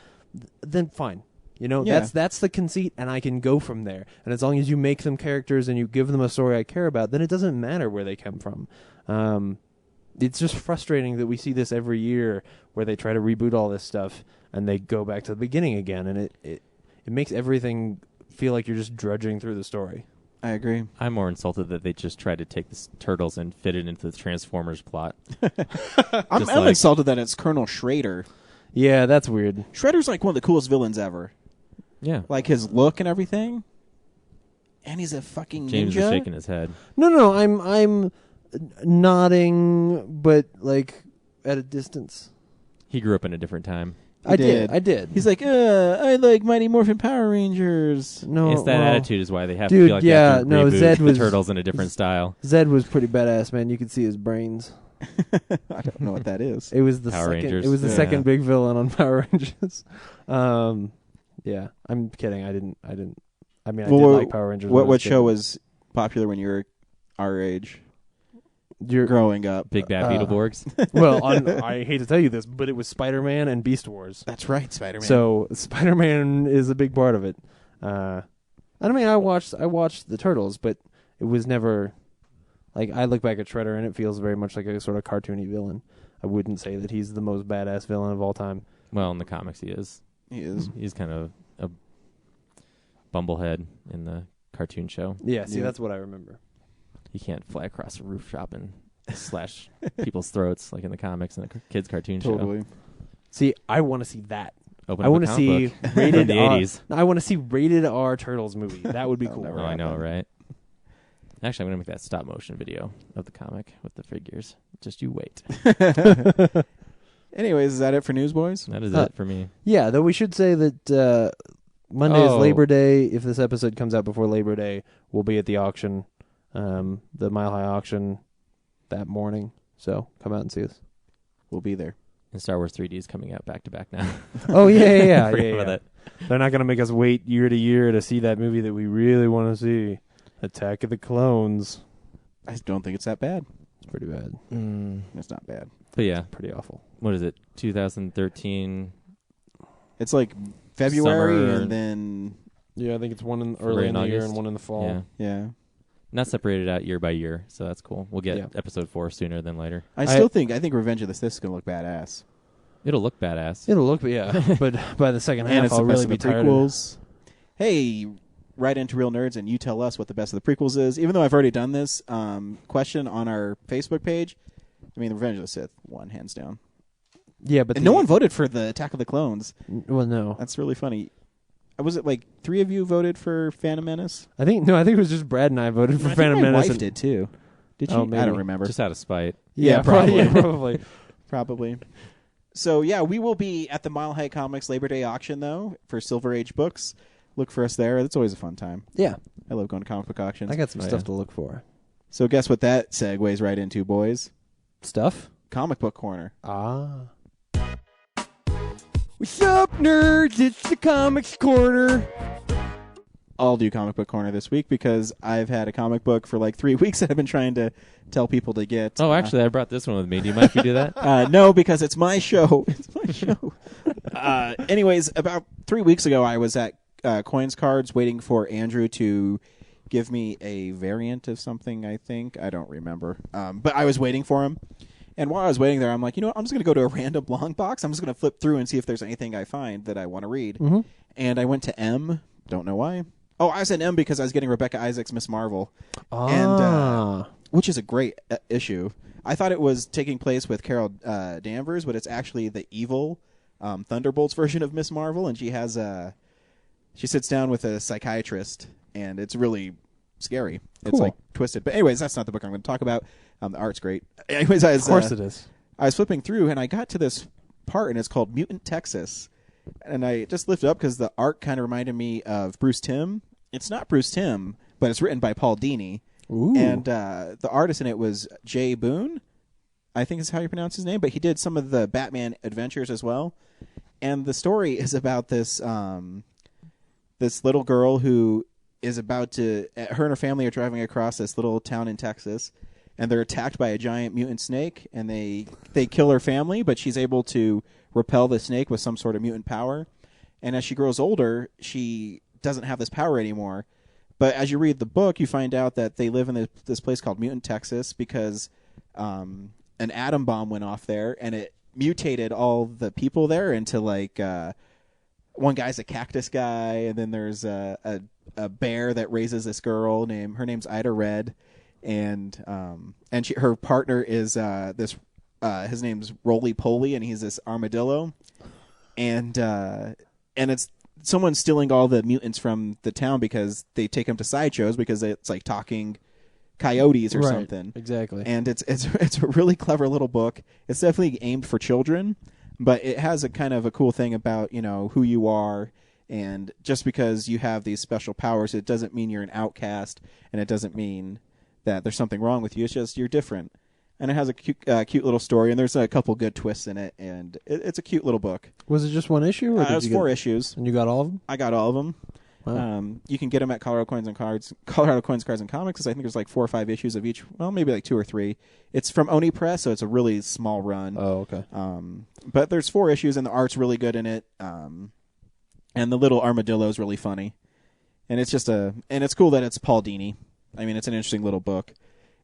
then fine. You know, Yeah. that's the conceit, and I can go from there. And as long as you make them characters and you give them a story I care about, then it doesn't matter where they come from. It's just frustrating that we see this every year where they try to reboot all this stuff and they go back to the beginning again, and it makes everything feel like you're just drudging through the story. I agree. I'm more insulted that they just tried to take the turtles and fit it into the Transformers plot. I'm like- insulted that it's Colonel Schrader. Yeah, that's weird. Shredder's like one of the coolest villains ever. Yeah. Like his look and everything. And he's a fucking James ninja. is shaking his head. No, I'm nodding, but like at a distance. He grew up in a different time. I did. did. He's like, I like Mighty Morphin Power Rangers. no, It's that well, attitude is why they have dude, to feel like they have to yeah, no, reboot Zed the was- turtles in a different style. Zed was pretty badass, man. You could see his brains. I don't know what that is. It was the Power second. Rangers. It was the Yeah. second big villain on Power Rangers. Yeah, I'm kidding. I didn't. I mean, I did like Power Rangers. when I was What a kid. show was popular when you were our age, You're growing up? Big Bad Beetleborgs. well, I hate to tell you this, but it was Spider-Man and Beast Wars. That's right, Spider-Man. So Spider-Man is a big part of it. I mean, I watched the Turtles, but it was never like I look back at Shredder and it feels very much like a sort of cartoony villain. I wouldn't say that he's the most badass villain of all time. Well, in the comics he is. he is. He's kind of a bumblehead in the cartoon show. Yeah, see, Yeah. that's what I remember. You can't fly across a rooftop and slash people's throats like in the comics and the kids' cartoon show. Totally. See, I want to see that. Open I up want a to comic see book rated from the R. 80s. I want to see rated R Turtles movie. That would be cool. never Oh, I know, happen. right? Actually, I'm going to make that stop motion video of the comic with the figures. Just you wait. Anyways, is that it for Newsboys? That is it for me. Yeah, though we should say that Monday is Oh. Labor Day. If this episode comes out before Labor Day, we'll be at the auction, the Mile High auction, that morning. So come out and see us. We'll be there. And Star Wars 3D is coming out back to back now. Oh yeah. Forget about that. They're not gonna make us wait year to year to see that movie that we really want to see, Attack of the Clones. I don't think it's that bad. It's pretty bad, It's not bad. But yeah, pretty awful. what is it? 2013. It's like February Summer. and then Yeah, I think it's one February early in and the year August. and one in the fall. Yeah. yeah. Not separated out year by year, so that's cool. We'll get Yeah. episode 4 sooner than later. I think Revenge of the Sith is gonna look badass. It'll look badass. It'll look, but by the second And half, it's I'll the really best be of the tired. Of prequels. Hey, write into Real Nerds and you tell us what the best of the prequels is. Even though I've already done this question on our Facebook page, I mean, Revenge of the Sith won hands down. yeah, but And no one voted for the Attack of the Clones. Well, no, That's really funny. Was it like 3 of you voted for Phantom Menace? I think it was just Brad and I voted for I think Phantom my Menace. wife and- did too. Did she? Oh, I maybe. don't remember. Just out of spite. Yeah, probably. probably. Probably. Probably. So, yeah, we will be at the Mile High Comics Labor Day auction, though, for Silver Age books. Look for us there. That's always a fun time. Yeah, I love going to comic book auctions. I got some Oh, stuff yeah. to look for. So guess what that segues right into, boys? Stuff? Comic Book Corner. Ah. What's up, nerds? It's the Comics Corner. I'll do Comic Book Corner this week because I've had a comic book for like 3 weeks that I've been trying to tell people to get. Oh, actually, I brought this one with me. Do you mind if you do that? No, because it's my show. It's my show. Anyways, about 3 weeks ago, I was at Coins Cards waiting for Andrew to give me a variant of something, I think. I don't remember. But I was waiting for him. And while I was waiting there, I'm like, I'm just going to go to a random long box. I'm just going to flip through and see if there's anything I find that I want to read. Mm-hmm. And I went to M. Don't know why. Oh, I said M because I was getting Rebecca Isaac's Miss Marvel. And which is a great issue. I thought it was taking place with Carol Danvers, but it's actually the evil Thunderbolts version of Miss Marvel. And she sits down with a psychiatrist, and it's really scary. It's Cool. like twisted. But anyways, that's not the book I'm going to talk about. The art's great. Anyways, Of course it is. I was flipping through, and I got to this part, and it's called Mutant Texas. And I just lifted up because the art kind of reminded me of Bruce Timm. It's not Bruce Timm, but it's written by Paul Dini. Ooh. And the artist in it was Jay Boone, I think is how you pronounce his name. But he did some of the Batman adventures as well. And the story is about this this little girl who is about to... Her and her family are driving across this little town in Texas, and they're attacked by a giant mutant snake, and they kill her family, but she's able to repel the snake with some sort of mutant power. And as she grows older, she doesn't have this power anymore. But as you read the book, you find out that they live in this place called Mutant Texas because an atom bomb went off there, and it mutated all the people there into like one guy's a cactus guy, and then there's a bear that raises this girl her name's Ida Red, and her partner is his name's Roly Poly, and he's this armadillo, and it's someone stealing all the mutants from the town because they take them to sideshows because it's like talking coyotes or something. Exactly. And it's a really clever little book. It's definitely aimed for children, but it has a kind of a cool thing about, who you are, and just because you have these special powers, it doesn't mean you're an outcast, and it doesn't mean that there's something wrong with you. It's just you're different. And it has a cute little story, and there's a couple good twists in it, and it's a cute little book. Was it just one issue? Or It was 4 issues. And you got all of them? I got all of them. Wow. You can get them at Colorado Coins, Cards, and Comics, because I think there's like 4 or 5 issues of each. Well, maybe like 2 or 3. It's from Oni Press, so it's a really small run. Oh, okay. But there's 4 issues, and the art's really good in it. And the little armadillo is really funny. And it's just and it's cool that it's Paul Dini. I mean, it's an interesting little book.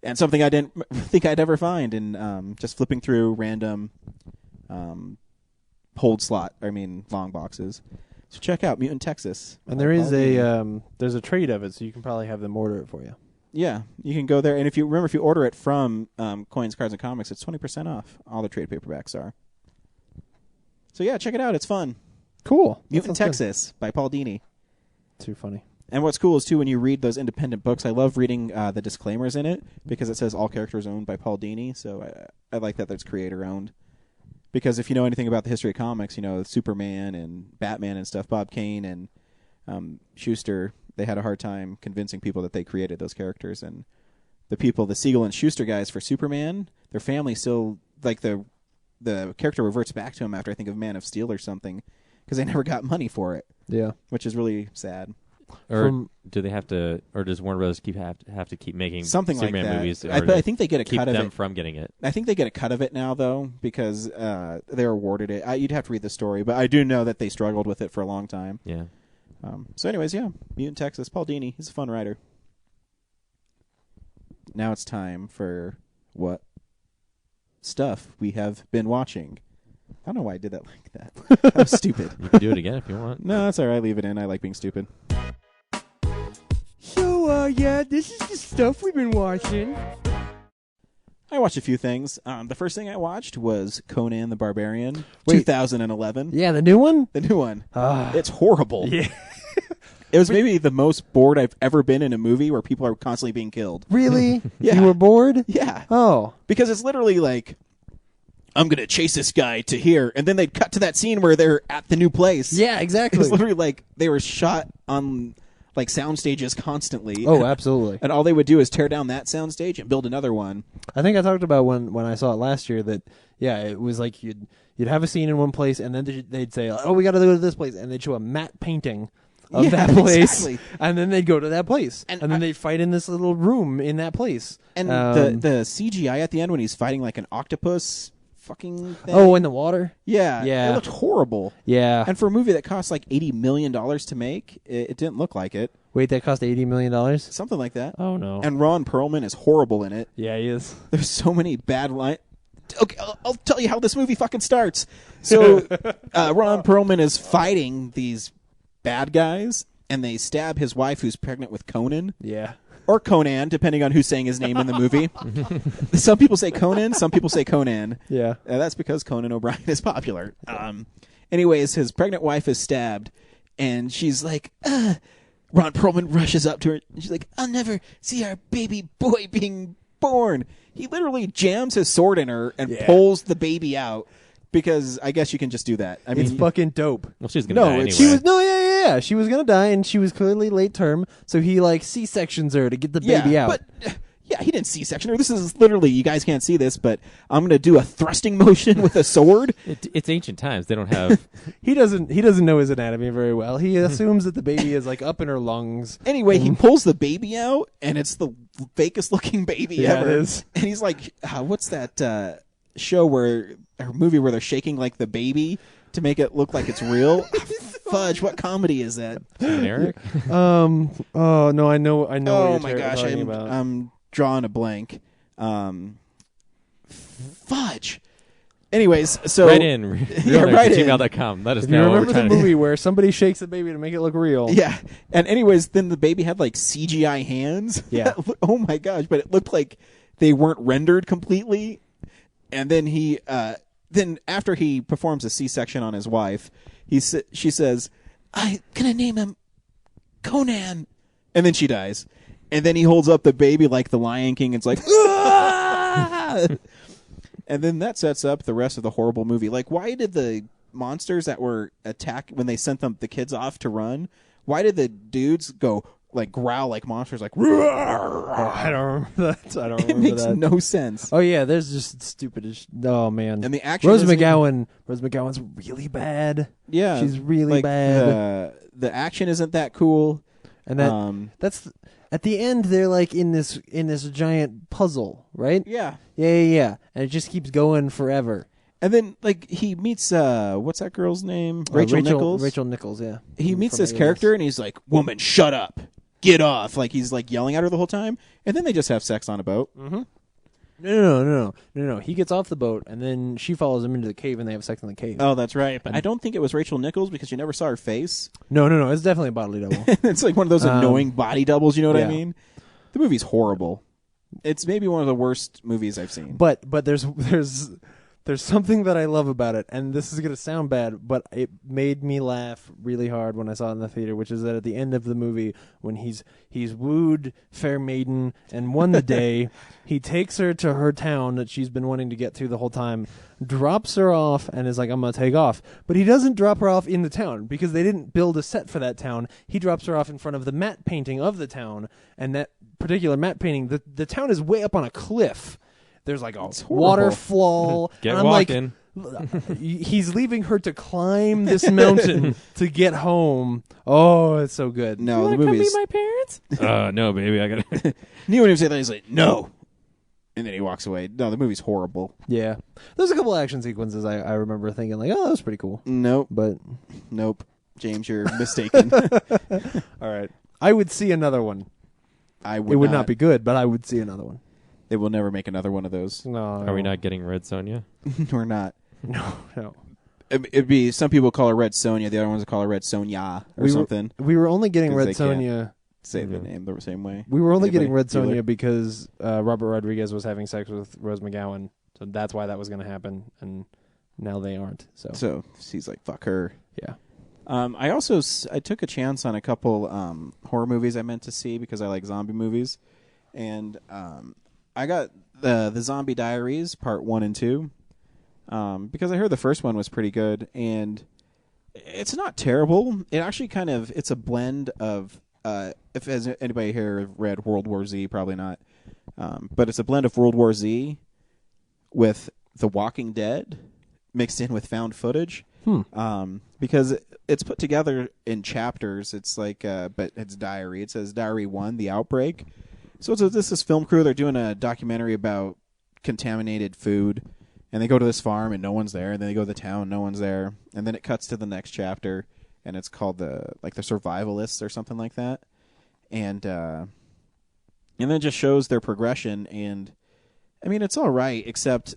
And something I didn't think I'd ever find in just flipping through random long boxes. So check out Mutant Texas. And there is there's a trade of it, so you can probably have them order it for you. Yeah, you can go there. And if you order it from Coins, Cards, and Comics, it's 20% off. All the trade paperbacks are. So yeah, check it out. It's fun. Cool. Mutant Texas by Paul Dini. Too funny. And what's cool is, too, when you read those independent books, I love reading the disclaimers in it because it says all characters owned by Paul Dini. So I like that there's creator-owned. Because if you know anything about the history of comics, Superman and Batman and stuff, Bob Kane and Schuster, they had a hard time convincing people that they created those characters. And the Siegel and Schuster guys for Superman, their family still, like the character reverts back to him after, I think, of Man of Steel or something, because they never got money for it. Yeah. Which is really sad. Or do they have to? Or does Warner Brothers have to keep making something Superman like that movies? I think they get a cut of it. Keep them from getting it. I think they get a cut of it now, though, because they're awarded it. You'd have to read the story, but I do know that they struggled with it for a long time. Yeah. So, anyways, yeah, Mutant Texas, Paul Dini. He's a fun writer. Now it's time for what stuff we have been watching. I don't know why I did that like that. That was stupid. You can do it again if you want. No, that's all right. Leave it in. I like being stupid. So, yeah, this is the stuff we've been watching. I watched a few things. The first thing I watched was Conan the Barbarian, 2011. Yeah, the new one? The new one. It's horrible. Yeah. It was maybe the most bored I've ever been in a movie where people are constantly being killed. Really? Yeah. You were bored? Yeah. Oh. Because it's literally like, I'm going to chase this guy to here, and then they'd cut to that scene where they're at the new place. Yeah, exactly. It was literally like they were shot on like sound stages constantly. Oh, absolutely. And all they would do is tear down that soundstage and build another one. I think I talked about when I saw it last year that, yeah, it was like you'd have a scene in one place, and then they'd say, oh, we got to go to this place, and they'd show a matte painting of that place, exactly. And then they'd go to that place, and then they'd fight in this little room in that place. And the CGI at the end when he's fighting like an octopus fucking thing. Oh, in the water? Yeah. Yeah. It looked horrible. Yeah. And for a movie that cost like $80 million to make, it didn't look like it. Wait, that cost $80 million? Something like that. Oh, no. And Ron Perlman is horrible in it. Yeah, he is. There's so many bad lines. Okay, I'll tell you how this movie fucking starts. So, Ron Perlman is fighting these bad guys, and they stab his wife who's pregnant with Conan. Yeah. Or Conan, depending on who's saying his name in the movie. Some people say Conan, some people say Conan. Yeah. That's because Conan O'Brien is popular. Anyways, his pregnant wife is stabbed, and she's like, Ron Perlman rushes up to her, and she's like, I'll never see our baby boy being born. He literally jams his sword in her and pulls the baby out, because I guess you can just do that. I mean, It's fucking dope. Well, she's gonna die anyway. She was yeah. She was gonna die, and she was clearly late term, so he like C-sections her to get the baby out. But he didn't C-section her. This is literally, you guys can't see this, but I'm going to do a thrusting motion with a sword. It's ancient times. They don't have. He doesn't know his anatomy very well. He assumes that the baby is like up in her lungs. Anyway, he pulls the baby out, and it's the fakest looking baby ever. It is. And he's like, what's that show or movie where they're shaking like the baby to make it look like it's real? Fudge, what comedy is that? Generic? Oh no, I know. Oh what my you're gosh, talking about. I'm drawing a blank. Fudge. Anyways, so Write in. write in. gmail.com. Let us If you know. remember the movie where somebody shakes the baby to make it look real. Yeah. And anyways, then the baby had like CGI hands. Yeah. Oh my gosh, but it looked like they weren't rendered completely. And then then after he performs a C-section on his wife, she says, "I'm gonna name him Conan," and then she dies. And then he holds up the baby like the Lion King. And it's like, "Ah!" And then that sets up the rest of the horrible movie. Like, why did the monsters that were attacked when they sent the kids off to run? Why did the dudes go like growl like monsters? Like, I don't remember that. I don't it remember makes that. no sense. Oh yeah, there's just stupid as oh man. And the action Rose isn't McGowan's really bad. Yeah, She's really like, bad. The action isn't that cool. And that's at the end they're like in this giant puzzle, right? Yeah. Yeah. And it just keeps going forever. And then like he meets what's that girl's name? Rachel Nichols. Rachel Nichols, yeah. He meets From this ALS. character and he's like, "Woman, shut up. Get off." Like he's like yelling at her the whole time. And then they just have sex on a boat. Mm-hmm. No. He gets off the boat and then she follows him into the cave and they have sex in the cave. Oh, that's right. But I don't think it was Rachel Nichols because you never saw her face. No. It's definitely a bodily double. It's like one of those annoying body doubles, you know what I yeah. mean? The movie's horrible. It's maybe one of the worst movies I've seen. But there's something that I love about it, and this is gonna sound bad, but it made me laugh really hard when I saw it in the theater. Which is that at the end of the movie, when he's wooed fair maiden and won the day, he takes her to her town that she's been wanting to get to the whole time, drops her off, and is like, "I'm gonna take off." But he doesn't drop her off in the town because they didn't build a set for that town. He drops her off in front of the matte painting of the town, and that particular matte painting, the town is way up on a cliff. There's like a waterfall. Get and I'm walking. Like, he's leaving her to climb this mountain to get home. Oh, it's so good. No, the Wanna come movie's... meet my parents? No, baby. I gotta. He wouldn't even say that. He's like, "No." And then he walks away. No, the movie's horrible. Yeah. There's a couple action sequences I remember thinking like, oh, that was pretty cool. Nope. But Nope. James, you're mistaken. all right. I would see another one. It would not be good, but I would see another one. They will never make another one of those. No. Are we not getting Red Sonja? We're not. No. It'd be, some people call her Red Sonja, the other ones call her Red Sonja or something. We were only getting 'Cause Red they can't Sonja. Say the name the same way. We were only getting Red Bueller? Sonja because Robert Rodriguez was having sex with Rose McGowan, so that's why that was going to happen, and now they aren't. So he's like, "Fuck her." yeah. I took a chance on a couple horror movies I meant to see because I like zombie movies, and I got the Zombie Diaries Part 1 and 2 because I heard the first one was pretty good, and it's not terrible. It actually it's a blend of if has anybody here read World War Z, probably not, but it's a blend of World War Z with The Walking Dead mixed in with found footage. Because it's put together in chapters. It's like, but it's diary. It says Diary 1, The Outbreak. So this is film crew. They're doing a documentary about contaminated food, and they go to this farm and no one's there, and then they go to the town, no one's there, and then it cuts to the next chapter, and it's called the Survivalists or something like that, and then it just shows their progression, and I mean it's all right, except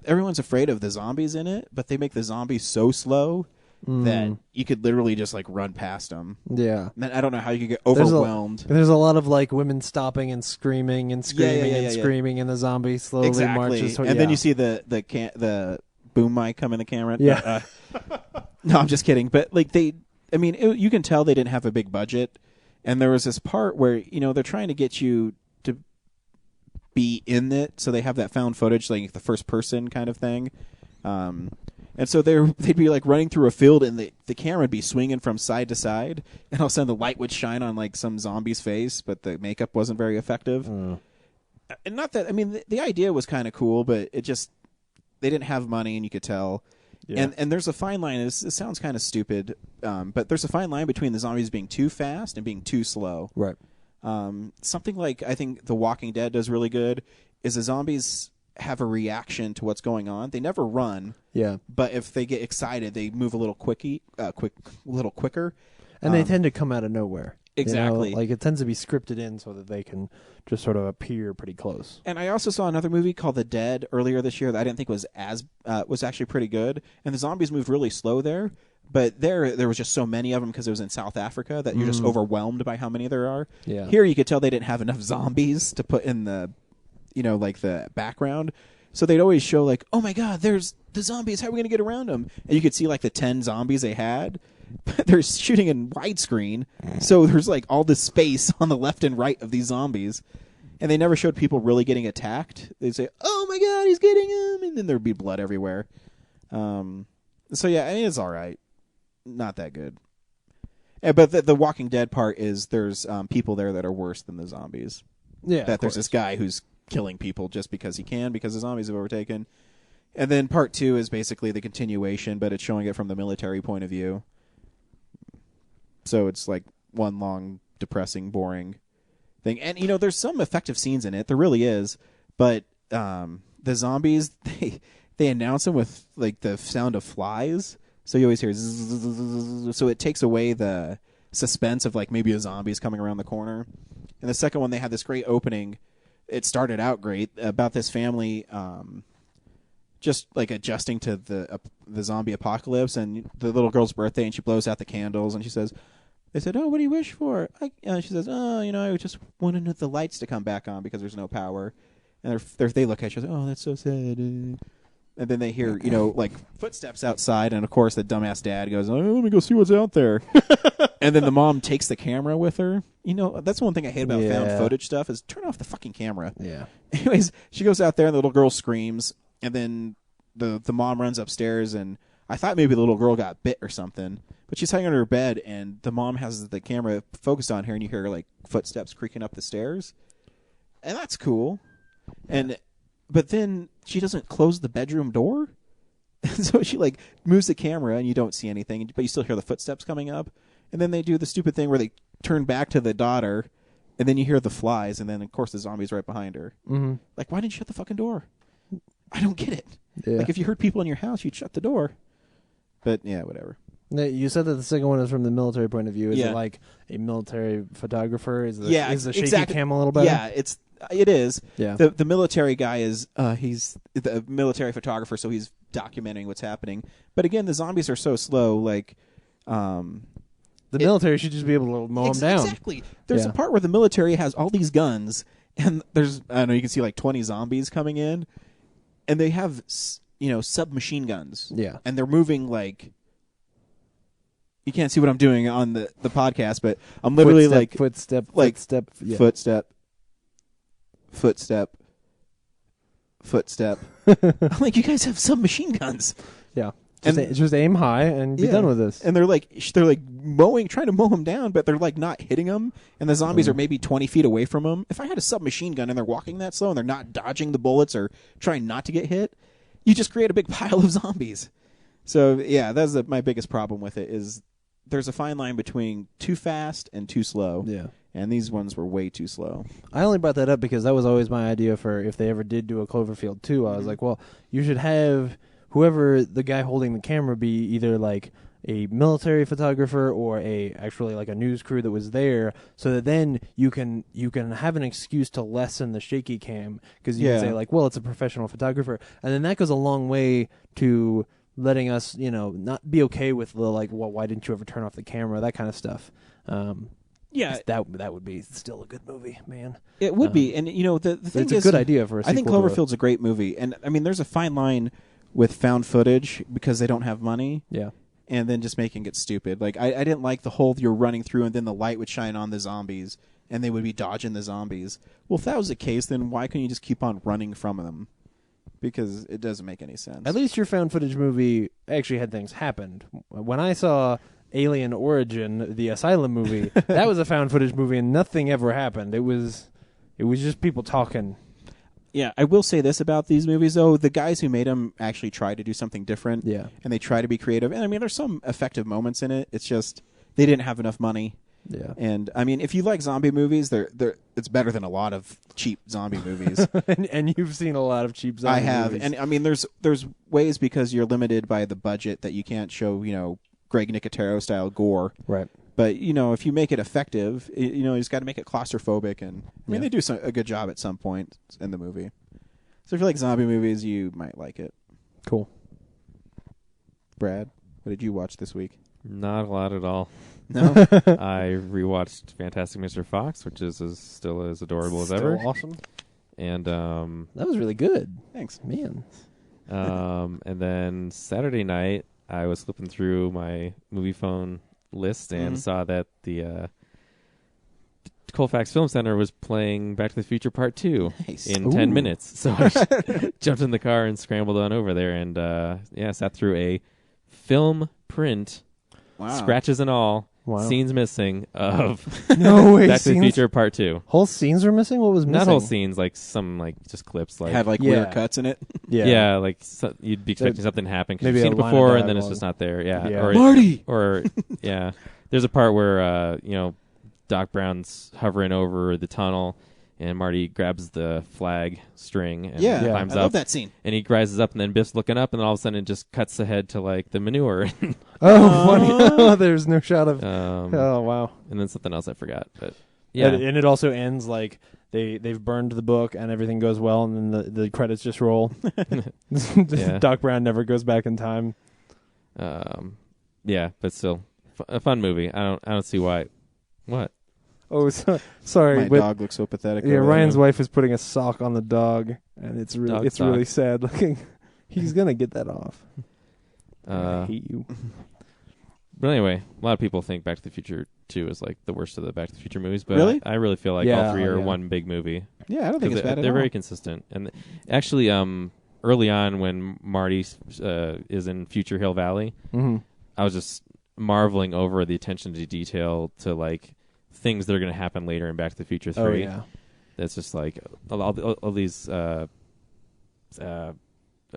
everyone's afraid of the zombies in it, but they make the zombies so slow that you could literally just like run past them. Yeah. And I don't know how you could get overwhelmed. There's a lot of like women stopping and screaming and screaming, and the zombie slowly marches. And then you see the boom mic come in the camera. Yeah. No, I'm just kidding. But like you can tell they didn't have a big budget, and there was this part where they're trying to get you to be in it, so they have that found footage, like the first person kind of thing. And so they'd be like running through a field, and the camera would be swinging from side to side, and all of a sudden the light would shine on like some zombie's face, but the makeup wasn't very effective. And not that the idea was kind of cool, but it just they didn't have money, and you could tell. Yeah. And there's a fine line. It sounds kind of stupid, but there's a fine line between the zombies being too fast and being too slow. Right. Something like I think The Walking Dead does really good is the zombies have a reaction to what's going on. They never run. Yeah. But if they get excited, they move a little quicker. And they tend to come out of nowhere. Exactly. Like it tends to be scripted in so that they can just sort of appear pretty close. And I also saw another movie called The Dead earlier this year that I didn't think was was actually pretty good. And the zombies moved really slow there. But there was just so many of them because it was in South Africa that you're just overwhelmed by how many there are. Yeah. Here you could tell they didn't have enough zombies to put in the like the background. So they'd always show like, oh my God, there's the zombies. How are we going to get around them? And you could see like the 10 zombies they had. But they're shooting in widescreen. So there's like all this space on the left and right of these zombies. And they never showed people really getting attacked. They'd say, oh my God, he's getting him. And then there'd be blood everywhere. So yeah, it's all right. Not that good. Yeah, but the Walking Dead part is there's people there that are worse than the zombies. Yeah. That there's this guy who's killing people just because he can, because the zombies have overtaken. And then part 2 is basically the continuation, but it's showing it from the military point of view. So it's like one long, depressing, boring thing. And, there's some effective scenes in it. There really is. But the zombies, they announce them with like the sound of flies. So you always hear zzz, so it takes away the suspense of like maybe a zombie's coming around the corner. And the second one, they had this great opening. It started out great about this family just like adjusting to the zombie apocalypse, and the little girl's birthday, and she blows out the candles, and she says, they said, oh, what do you wish for? She says, oh, I just wanted the lights to come back on because there's no power. And they look at her, oh, that's so sad. And then they hear, like footsteps outside, and of course the dumbass dad goes, oh, let me go see what's out there. And then the mom takes the camera with her. That's one thing I hate about found footage stuff is turn off the fucking camera. Yeah. Anyways, she goes out there, and the little girl screams, and then the mom runs upstairs, and I thought maybe the little girl got bit or something, but she's hanging on her bed, and the mom has the camera focused on her, and you hear like footsteps creaking up the stairs, and that's cool. But then she doesn't close the bedroom door, and so she like moves the camera, and you don't see anything, but you still hear the footsteps coming up. And then they do the stupid thing where they turn back to the daughter, and then you hear the flies, and then, of course, the zombie's right behind her. Mm-hmm. Like, why didn't you shut the fucking door? I don't get it. Yeah. Like, if you heard people in your house, you'd shut the door. But, yeah, whatever. You said that the second one is from the military point of view. Is it like a military photographer? Is the shaky cam a little better? Yeah, it is. Yeah. The military guy is he's the military photographer, so he's documenting what's happening. But, again, the zombies are so slow, like... The military should just be able to mow them down. Exactly. There's a part where the military has all these guns, and there's, I don't know, you can see like 20 zombies coming in, and they have, submachine guns. Yeah. And they're moving like, you can't see what I'm doing on the podcast, but I'm literally footstep. Yeah. Footstep. I'm like, you guys have submachine guns. Yeah. Just aim high and be done with this. And they're like trying to mow him down, but they're like not hitting him. And the zombies are maybe 20 feet away from him. If I had a submachine gun and they're walking that slow and they're not dodging the bullets or trying not to get hit, you just create a big pile of zombies. So yeah, that's my biggest problem with it is there's a fine line between too fast and too slow. Yeah. And these ones were way too slow. I only brought that up because that was always my idea for if they ever did do a Cloverfield 2. I was like, well, you should have whoever the guy holding the camera be either like a military photographer or actually like a news crew that was there, so that then you can have an excuse to lessen the shaky cam, because you can say like, well, it's a professional photographer, and then that goes a long way to letting us, not be okay with the like, well, why didn't you ever turn off the camera, that kind of stuff. That would be still a good movie, man. It would be, and the thing it's is, a good idea for a sequel. I think Cloverfield's a great movie, and I mean, there's a fine line with found footage because they don't have money. Yeah. And then just making it stupid. Like, I didn't like the whole you're running through and then the light would shine on the zombies and they would be dodging the zombies. Well, if that was the case, then why couldn't you just keep on running from them? Because it doesn't make any sense. At least your found footage movie actually had things happen. When I saw Alien Origin, the Asylum movie, that was a found footage movie and nothing ever happened. It was just people talking. Yeah, I will say this about these movies, though. The guys who made them actually tried to do something different. Yeah. And they try to be creative. And, I mean, there's some effective moments in it. It's just they didn't have enough money. Yeah. And, I mean, if you like zombie movies, it's better than a lot of cheap zombie movies. and you've seen a lot of cheap zombie movies. I have. And, I mean, there's ways because you're limited by the budget that you can't show, Greg Nicotero-style gore. Right. But, if you make it effective, you just got to make it claustrophobic. And, I mean, they do a good job at some point in the movie. So if you like zombie movies, you might like it. Cool. Brad, what did you watch this week? Not a lot at all. No? I rewatched Fantastic Mr. Fox, which is still as adorable as ever. Awesome. And that was really good. Thanks. Man. And then Saturday night, I was flipping through my movie phone list and saw that the Colfax Film Center was playing Back to the Future Part 2 in 10 minutes. So I jumped in the car and scrambled on over there and sat through a film print, scratches and all, scenes missing of no way, Back to the Future Part 2. Whole scenes were missing? What was missing? Not whole scenes, like some just clips. Like had weird cuts in it? Yeah, like you'd be expecting something to happen because maybe you've seen it a line before of and then it's dialogue. just not there. Yeah. Yeah. Or Marty! Yeah. There's a part where, Doc Brown's hovering over the tunnel and Marty grabs the flag string and climbs I up. love that scene. And he rises up and then Biff's looking up and then all of a sudden it just cuts ahead to like the manure. Oh, funny. There's no shot of... oh, wow. And then something else I forgot. But yeah. And it also ends like they've burned the book and everything goes well and then the credits just roll. Doc Brown never goes back in time. Yeah, but still a fun movie. I don't see why. What? Oh, sorry. My dog looks so pathetic. Yeah, Ryan's wife is putting a sock on the dog, and it's really sad looking. He's gonna get that off. I hate you. But anyway, a lot of people think Back to the Future 2 is like the worst of the Back to the Future movies, but really? I really feel like all three are one big movie. Yeah, I don't think it's bad at all. They're very consistent, and actually, early on when Marty is in Future Hill Valley, I was just marveling over the attention to detail to like things that are going to happen later in Back to the Future 3. Oh, yeah. That's just like all these not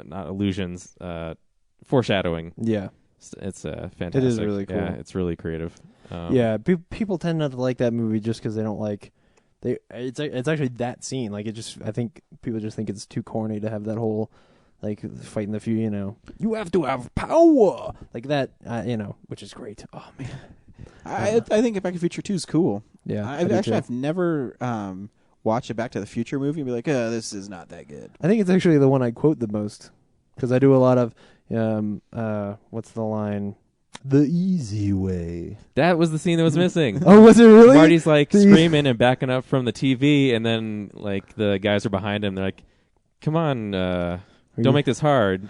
illusions, foreshadowing. Yeah. It's fantastic. It is really cool. Yeah, it's really creative. People tend not to like that movie just because they don't like... It's actually that scene. Like, I think people just think it's too corny to have that whole... like fighting the few, you have to have power like that, which is great. Oh man, I think Back to the Future 2 is cool. Yeah, I've never watched a Back to the Future movie and be like, oh, this is not that good. I think it's actually the one I quote the most because I do a lot of what's the line? The easy way. That was the scene that was missing. Oh, was it really? Marty's like screaming and backing up from the TV, and then like the guys are behind him. They're like, "Come on, don't make this hard."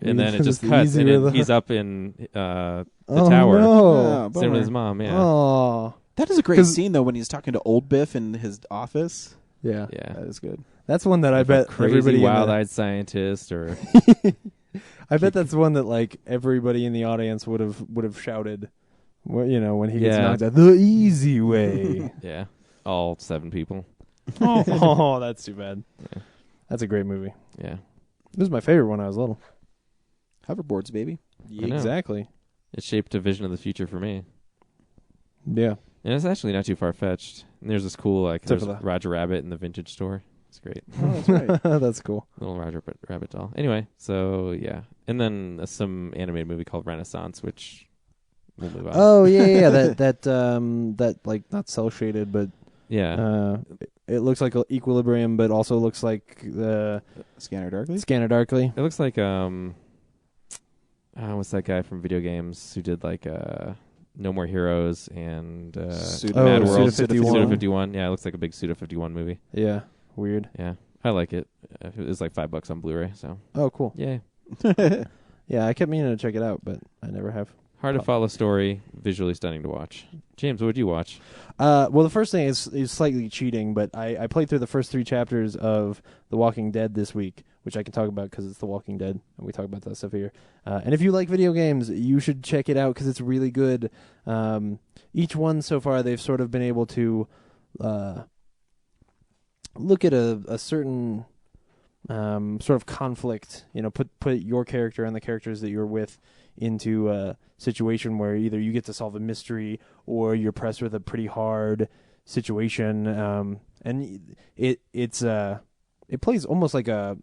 And then it just cuts, and he's up in the tower. No. Sitting with his mom. Yeah. Oh, that is a great scene though when he's talking to old Biff in his office. Yeah, that is good. That's one that I bet crazy everybody wild-eyed scientist or. I bet that's one that like everybody in the audience would have shouted, when he gets knocked out. The easy way. Yeah, all 7 people. Oh, that's too bad. Yeah. That's a great movie. Yeah, this was my favorite when I was little. Hoverboards, baby. Yeah, exactly. It shaped a vision of the future for me. Yeah, and it's actually not too far fetched. And there's this cool there's Roger Rabbit in the vintage store. It's great. Oh, that's right. That's cool. Little Roger Rabbit doll. Anyway, so yeah. And then some animated movie called Renaissance, which we'll move on. Oh yeah. That like not cell shaded, but Yeah. it looks like Equilibrium, but also looks like Scanner Darkly? Scanner Darkly. It looks like what's that guy from video games who did like No More Heroes and Mad World? Suda 51. Yeah, it looks like a big Suda 51 movie. Yeah, weird. Yeah, I like it. It was like $5 on Blu-ray, so Oh, cool. yay. Yeah, I kept meaning to check it out, but I never have. Hard to follow story, visually stunning to watch. James, what would you watch? Well, the first thing is slightly cheating, but I played through the first 3 chapters of The Walking Dead this week, which I can talk about because it's The Walking Dead, and we talk about that stuff here. And if you like video games, you should check it out because it's really good. Each one so far, they've sort of been able to look at a certain sort of conflict, put your character and the characters that you're with into a situation where either you get to solve a mystery or you're pressed with a pretty hard situation. And it plays almost like a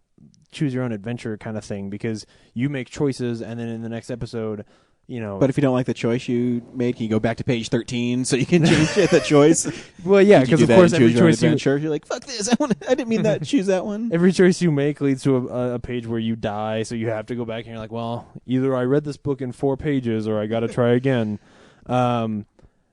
choose your own adventure kind of thing because you make choices and then in the next episode, But if you don't like the choice you made, can you go back to page 13 so you can change the choice? Well, yeah, because of course every choice you're like, fuck this, I didn't mean that. Choose that one. Every choice you make leads to a page where you die, so you have to go back and you're like, well, either I read this book in 4 pages or I got to try again.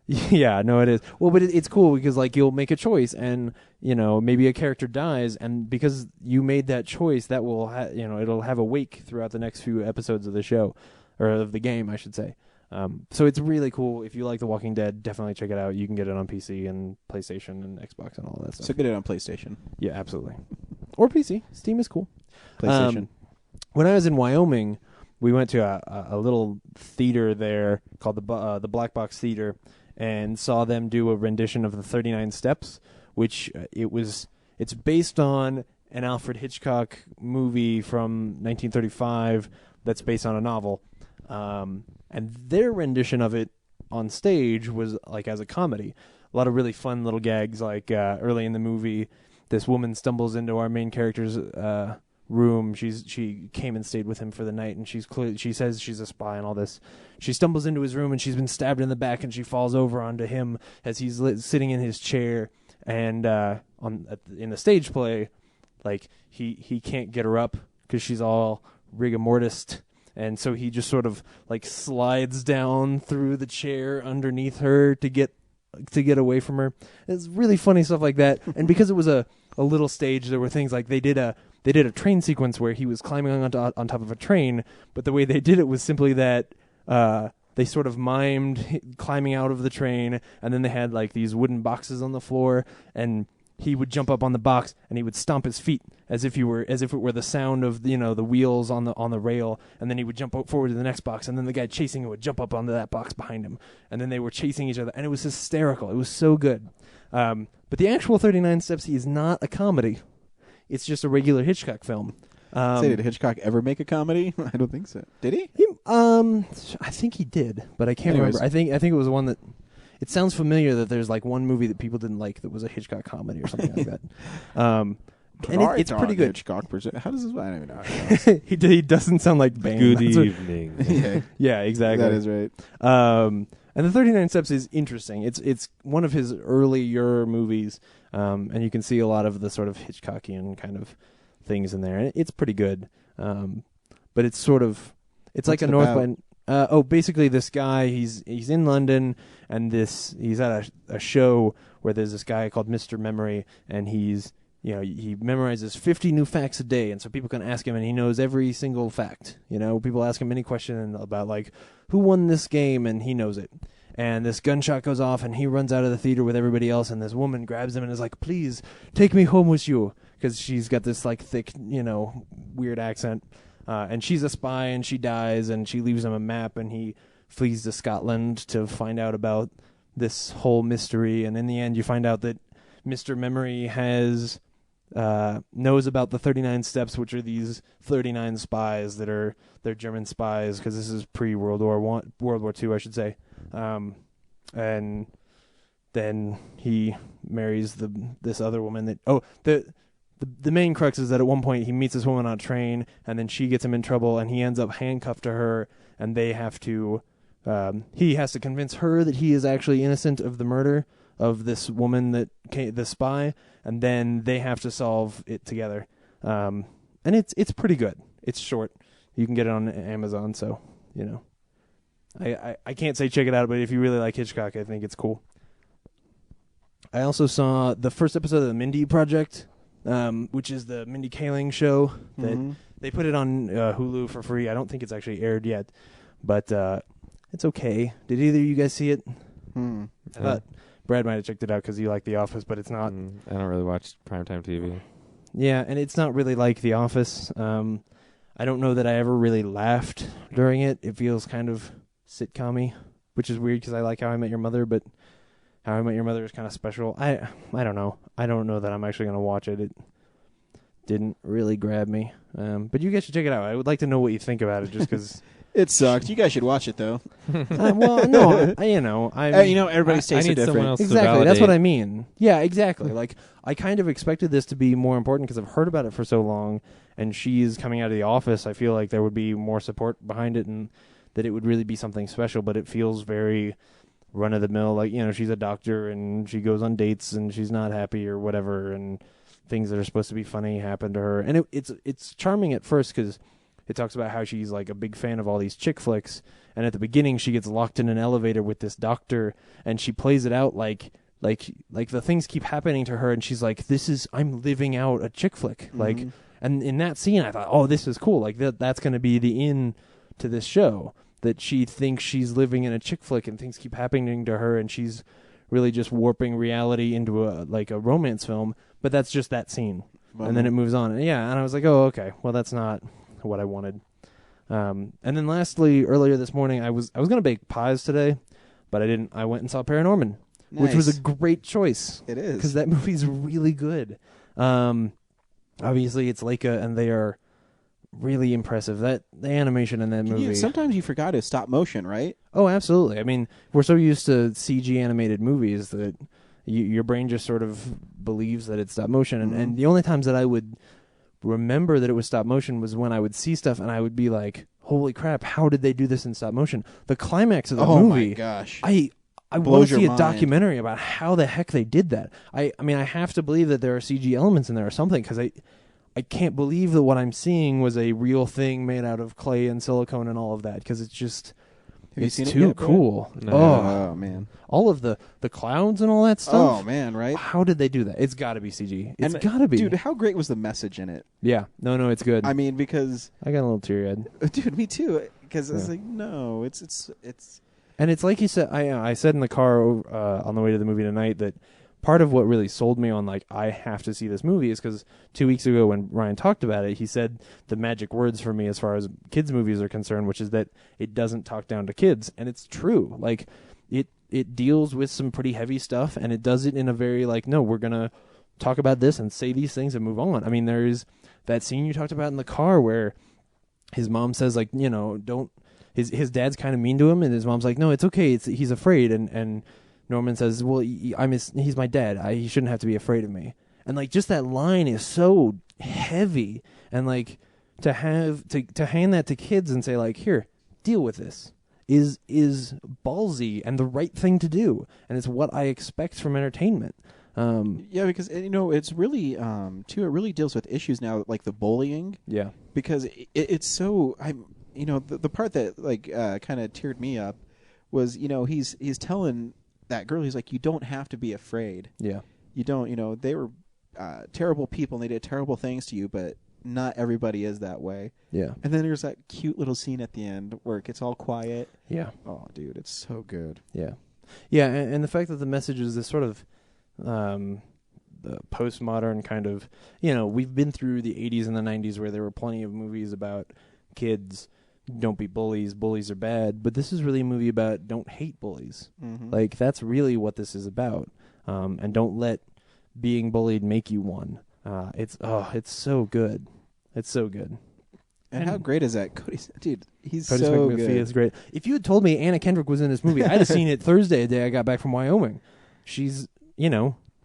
Yeah, no, it is. Well, but it's cool because like you'll make a choice and maybe a character dies, and because you made that choice, that will it'll have a wake throughout the next few episodes of the show. Or of the game, I should say. So it's really cool. If you like The Walking Dead, definitely check it out. You can get it on PC and PlayStation and Xbox and all that stuff. So get it on PlayStation. Yeah, absolutely. Or PC. Steam is cool. PlayStation. When I was in Wyoming, we went to a little theater there called the Black Box Theater and saw them do a rendition of the 39 Steps, which it's based on an Alfred Hitchcock movie from 1935 that's based on a novel. And their rendition of it on stage was like as a comedy. A lot of really fun little gags, like early in the movie, this woman stumbles into our main character's room. She came and stayed with him for the night, and she says she's a spy and all this. She stumbles into his room, and she's been stabbed in the back, and she falls over onto him as he's sitting in his chair. And in the stage play, like he can't get her up because she's all rigor mortis. And so he just sort of like slides down through the chair underneath her to get away from her. It's really funny stuff like that. And because it was a little stage, there were things like they did a train sequence where he was climbing on top of a train, but the way they did it was simply that they sort of mimed climbing out of the train, and then they had like these wooden boxes on the floor, and he would jump up on the box and he would stomp his feet as if it were the sound of the wheels on the rail, and then he would jump forward to the next box, and then the guy chasing him would jump up onto that box behind him, and then they were chasing each other, and it was hysterical. It was so good. But the actual 39 Steps is not a comedy. It's just a regular Hitchcock film. Did Hitchcock ever make a comedy? I don't think so. Did he? I think he did, but I can't remember. I think it was one that. It sounds familiar that there's like one movie that people didn't like that was a Hitchcock comedy or something like that. And it's pretty good. Hitchcock, how does this? I don't even know. He doesn't sound like Bane. Good evening. Yeah, exactly. That is right. And the 39 Steps is interesting. It's one of his earlier movies, and you can see a lot of the sort of Hitchcockian kind of things in there. And it's pretty good. But it's sort of like a North by basically this guy, he's in London, and he's at a show where there's this guy called Mr. Memory, and he memorizes 50 new facts a day, and so people can ask him, and he knows every single fact. People ask him any question about like who won this game, and he knows it. And this gunshot goes off, and he runs out of the theater with everybody else, and this woman grabs him and is like, "Please take me home with you," because she's got this like thick, weird accent. And she's a spy, and she dies, and she leaves him a map, and he flees to Scotland to find out about this whole mystery. And in the end, you find out that Mr. Memory knows about the 39 Steps, which are these 39 spies they're German spies, because this is pre-World War II, I should say. And then he marries this other woman the main crux is that at one point he meets this woman on a train, and then she gets him in trouble, and he ends up handcuffed to her, and they have to he has to convince her that he is actually innocent of the murder of this woman the spy, and then they have to solve it together. And it's pretty good. It's short. You can get it on Amazon, so I can't say check it out, but if you really like Hitchcock, I think it's cool. I also saw the first episode of the Mindy Project, which is the Mindy Kaling show that they put it on Hulu for free. I don't think it's actually aired yet, but it's okay. Did either of you guys see it? I thought Brad might have checked it out because you like The Office, but it's not. I don't really watch primetime TV. Yeah, and it's not really like The Office. I don't know that I ever really laughed during it. It feels kind of sitcom-y, which is weird because I like How I Met Your Mother, but How I Met Your Mother is kind of special. I don't know. I don't know that I'm actually going to watch it. It didn't really grab me. But you guys should check it out. I would like to know what you think about it, just because... It sucked. You guys should watch it, though. Well, no, everybody's tastes are need someone different. else to exactly. That's what I validate. mean. Yeah, exactly. Like, I kind of expected this to be more important because I've heard about it for so long, and she's coming out of The Office. I feel like there would be more support behind it, and that it would really be something special, but it feels very run-of-the-mill. Like, she's a doctor, and she goes on dates, and she's not happy or whatever, and things that are supposed to be funny happen to her. And it's charming at first because it talks about how she's like a big fan of all these chick flicks, and at the beginning she gets locked in an elevator with this doctor, and she plays it out like the things keep happening to her, and she's like, I'm living out a chick flick. Like, and in that scene I thought, oh, this is cool. Like that's going to be the end to this show, that she thinks she's living in a chick flick and things keep happening to her, and she's really just warping reality into a romance film. But that's just that scene. And then it moves on. And I was like, oh, okay, well, that's not what I wanted. And then lastly, earlier this morning, I was going to bake pies today, but I didn't. I went and saw Paranorman, which was a great choice. It is. Because that movie's really good. Obviously, it's Leica, and they are really impressive. The animation in that movie. Sometimes you forgot it's stop motion, right? Oh, absolutely. I mean, we're so used to CG animated movies that your brain just sort of believes that it's stop motion. And the only times that I would remember that it was stop motion was when I would see stuff and I would be like, holy crap, how did they do this in stop motion? The climax of the movie. Oh my gosh. I want to see a documentary about how the heck they did that. I mean, I have to believe that there are CG elements in there or something, because I can't believe that what I'm seeing was a real thing made out of clay and silicone and all of that, because it's just... It's too cool. No. Oh, man. All of the clouds and all that stuff. Oh, man, right? How did they do that? It's got to be CG. It's got to be. Dude, how great was the message in it? Yeah. No, it's good. I mean, because... I got a little teary-eyed. Dude, me too. Because it's like, no, it's... And it's like you said, I said in the car on the way to the movie tonight that part of what really sold me on, like, I have to see this movie is because 2 weeks ago when Ryan talked about it, he said the magic words for me as far as kids' movies are concerned, which is that it doesn't talk down to kids. And it's true. Like, it deals with some pretty heavy stuff, and it does it in a very, like, no, we're going to talk about this and say these things and move on. I mean, there's that scene you talked about in the car where his mom says, like, don't... His dad's kind of mean to him, and his mom's like, no, it's okay. He's afraid. And Norman says, well, he's my dad. He shouldn't have to be afraid of me. And, like, just that line is so heavy. And, like, to hand that to kids and say, like, here, deal with this is ballsy and the right thing to do. And it's what I expect from entertainment. Yeah, because, it's really, too, it really deals with issues now, like the bullying. Yeah. Because it's so... the part that kind of teared me up was he's telling that girl, he's like, you don't have to be afraid. Yeah. You don't. They were terrible people and they did terrible things to you, but not everybody is that way. Yeah. And then there's that cute little scene at the end where it gets all quiet. Yeah. Oh, dude, it's so good. Yeah. Yeah, and the fact that the message is this sort of the postmodern kind of, we've been through the 80s and the 90s where there were plenty of movies about kids. Don't be bullies. Bullies are bad. But this is really a movie about don't hate bullies. Mm-hmm. Like, that's really what this is about. And don't let being bullied make you one. It's so good. It's so good. And how great is that? Dude, he's Cody so McPhee good. is great. If you had told me Anna Kendrick was in this movie, I'd have seen it Thursday, the day I got back from Wyoming. She's,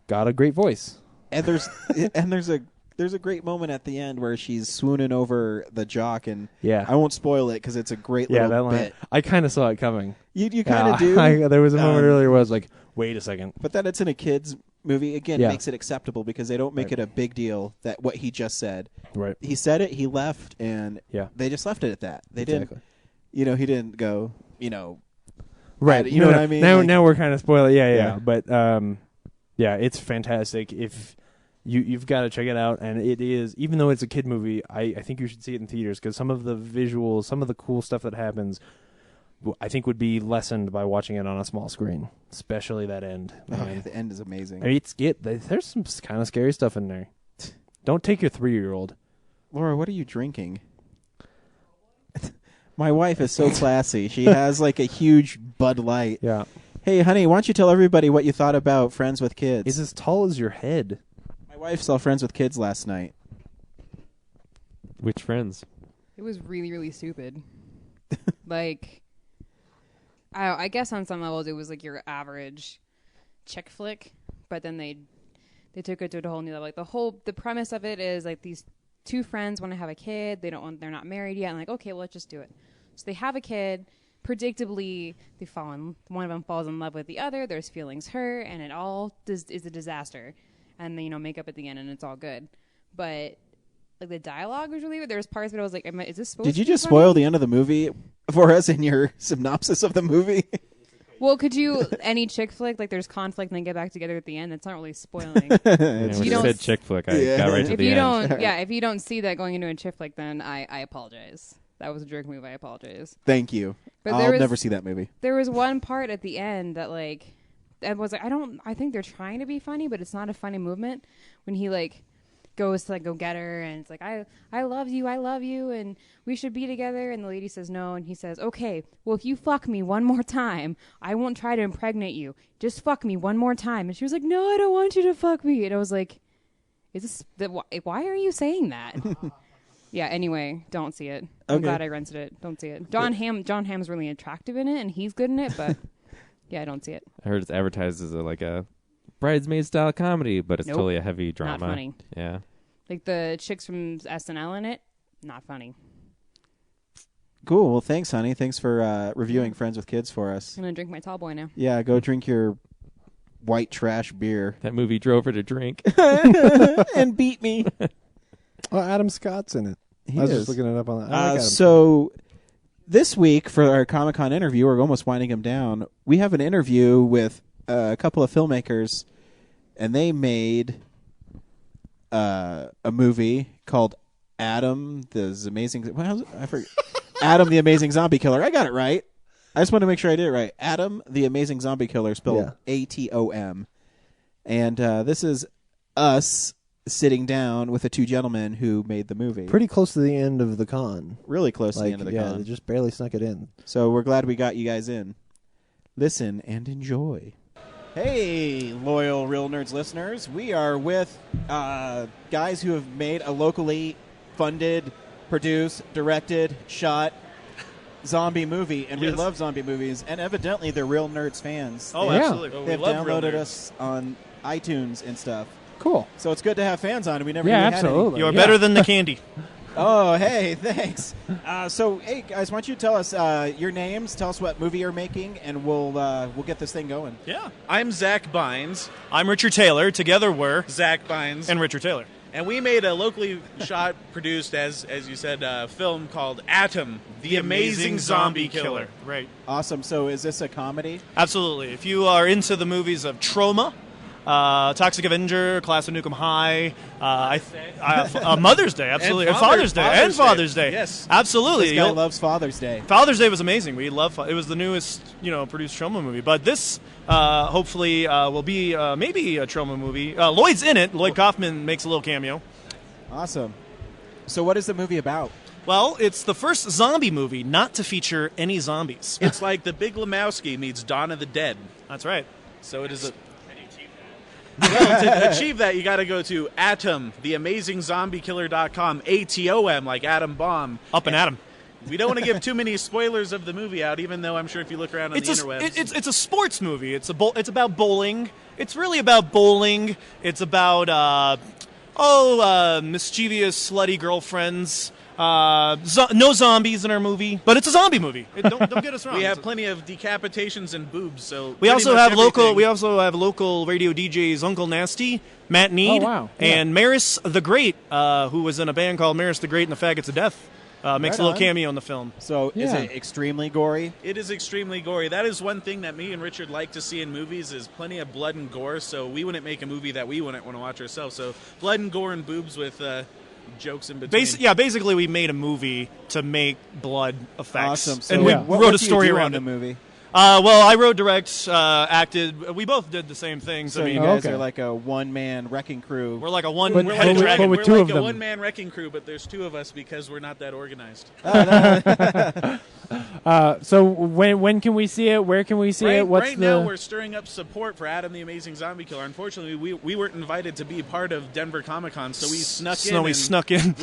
got a great voice. And there's there's a great moment at the end where she's swooning over the jock, and Yeah. I won't spoil it because it's a great Yeah, that little line. bit. I kind of saw it coming. You kind of do. There was a moment earlier where I was like, wait a second. But that it's in a kid's movie, again, Yeah. makes it acceptable because they don't make Right. it a big deal that what he just said. Right. He said it, he left, and Yeah. they just left it at that. They Exactly. didn't, he didn't go, Right. you know what I mean? Now, Like- now we're kind of spoiling. Yeah. Yeah. But yeah, it's fantastic. If you've got to check it out, and it is, even though it's a kid movie, I think you should see it in theaters because some of the visuals, some of the cool stuff that happens, I think would be lessened by watching it on a small screen, especially that end. Man. the end is amazing. There's some kind of scary stuff in there. Don't take your 3-year-old. Laura, what are you drinking? My wife is so classy. She has like a huge Bud Light. Yeah. Hey, honey, why don't you tell everybody what you thought about Friends with Kids? It's as tall as your head. My wife saw Friends with Kids last night. Which friends? It was really, really stupid. Like, I guess on some levels it was like your average chick flick, but then they took it to a whole new level. Like the premise of it is like these two friends want to have a kid. They're not married yet. And like, okay, well, let's just do it. So they have a kid. Predictably, one of them falls in love with the other. There's feelings hurt, and it all is a disaster. And they make up at the end, and it's all good. But like the dialogue was really weird. There was parts where I was like, "Is this supposed?" Did you to be just funny? spoil the end of the movie for us in your synopsis of the movie? Well, could you any chick flick like there's conflict and they get back together at the end? That's not really spoiling. Yeah, when you you don't said s- chick flick, I Yeah. got right to if the you end. don't, if you don't see that going into a chick flick, then I apologize. That was a jerk move. I apologize. Thank you. But I'll never see that movie. There was one part at the end that like, I was like, I think they're trying to be funny, but it's not a funny movement when he like goes to like go get her and it's like I love you and we should be together, and the lady says no, and he says, okay, well, if you fuck me one more time, I won't try to impregnate you, just fuck me one more time. And she was like, no, I don't want you to fuck me. And I was like, why are you saying that? Yeah, anyway, don't see it. I'm Okay. glad I rented it. Don't see it. John Hamm's really attractive in it, and he's good in it, but yeah, I don't see it. I heard it's advertised as a bridesmaid style comedy, but it's Nope. totally a heavy drama. Not funny. Yeah. Like the chicks from SNL in it, not funny. Cool. Well, thanks, honey. Thanks for reviewing Friends with Kids for us. I'm gonna drink my tall boy now. Yeah, go drink your white trash beer. That movie drove her to drink. And beat me. Oh, Adam Scott's in it. He I was is. just looking it up on that. I like Adam So this week for our Comic-Con interview, we're almost winding him down. We have an interview with a couple of filmmakers, and they made a movie called Adam the Amazing. I forget. Adam the Amazing Zombie Killer. I got it right. I just want to make sure I did it right. Adam the Amazing Zombie Killer, spelled ATOM. And this is us sitting down with the two gentlemen who made the movie. Pretty close to the end of the con. Really close to the end of the yeah, con. they just barely snuck it in. So we're glad we got you guys in. Listen and enjoy. Hey, loyal Real Nerds listeners. We are with guys who have made a locally funded, produced, directed, shot zombie movie, and we love zombie movies, and evidently they're Real Nerds fans. Oh, Yeah. absolutely. They've we love Real downloaded Nerds. us on iTunes and stuff. Cool. So it's good to have fans on. We never Yeah, really had any. absolutely. You're better than the candy. Oh, hey, thanks. So, hey, guys, why don't you tell us your names, tell us what movie you're making, and we'll get this thing going. Yeah. I'm Zach Bynes. I'm Richard Taylor. Together we're Zach Bynes. and Richard Taylor. And we made a locally shot, produced, as you said, film called Atom, the Amazing Zombie Killer. Right. Awesome. So is this a comedy? Absolutely. If you are into the movies of Trauma, Toxic Avenger, Class of Nukem High, Mother's Day, absolutely, and Father's Day, and Father's Day. Yes. Absolutely. This guy You'll- loves Father's Day. Father's Day was amazing. We love it. Was the newest, produced Trauma movie. But this, hopefully, will be maybe a Trauma movie. Lloyd's in it. Lloyd Kaufman makes a little cameo. Awesome. So what is the movie about? Well, it's the first zombie movie not to feature any zombies. It's like The Big Lebowski meets Dawn of the Dead. That's right. So it is a... Well, to achieve that, you got to go to Atom, theamazingzombiekiller.com, ATOM, like Atom Bomb. Up and at 'em. We don't want to give too many spoilers of the movie out, even though I'm sure if you look around on the interwebs... It's a sports movie. It's about bowling. It's really about bowling. It's about Mischievous, slutty girlfriends. No zombies in our movie, but it's a zombie movie. Don't get us wrong. We have plenty of decapitations and boobs. So we also pretty have much everything. local radio DJs Uncle Nasty, Matt Need, wow. and Maris the Great, who was in a band called Maris the Great and the Faggots of Death. Makes Right a little on. cameo in the film. So is it extremely gory? It is extremely gory. That is one thing that me and Richard like to see in movies is plenty of blood and gore. So we wouldn't make a movie that we wouldn't want to watch ourselves. So blood and gore and boobs with jokes in between. Basically, we made a movie to make blood effects, Awesome. So and we what wrote a do you story do around on the it. movie? Well, I wrote, direct, acted. We both did the same things. So I mean, you guys okay. are like a one-man wrecking crew. we're like a But- one-headed but dragon. with We're two like of a them. one-man wrecking crew, but there's two of us because we're not that organized. So when can we see it? Where can we see it? What's right the now, we're stirring up support for Adam the Amazing Zombie Killer. Unfortunately, we weren't invited to be part of Denver Comic Con, so we snuck in. We snuck in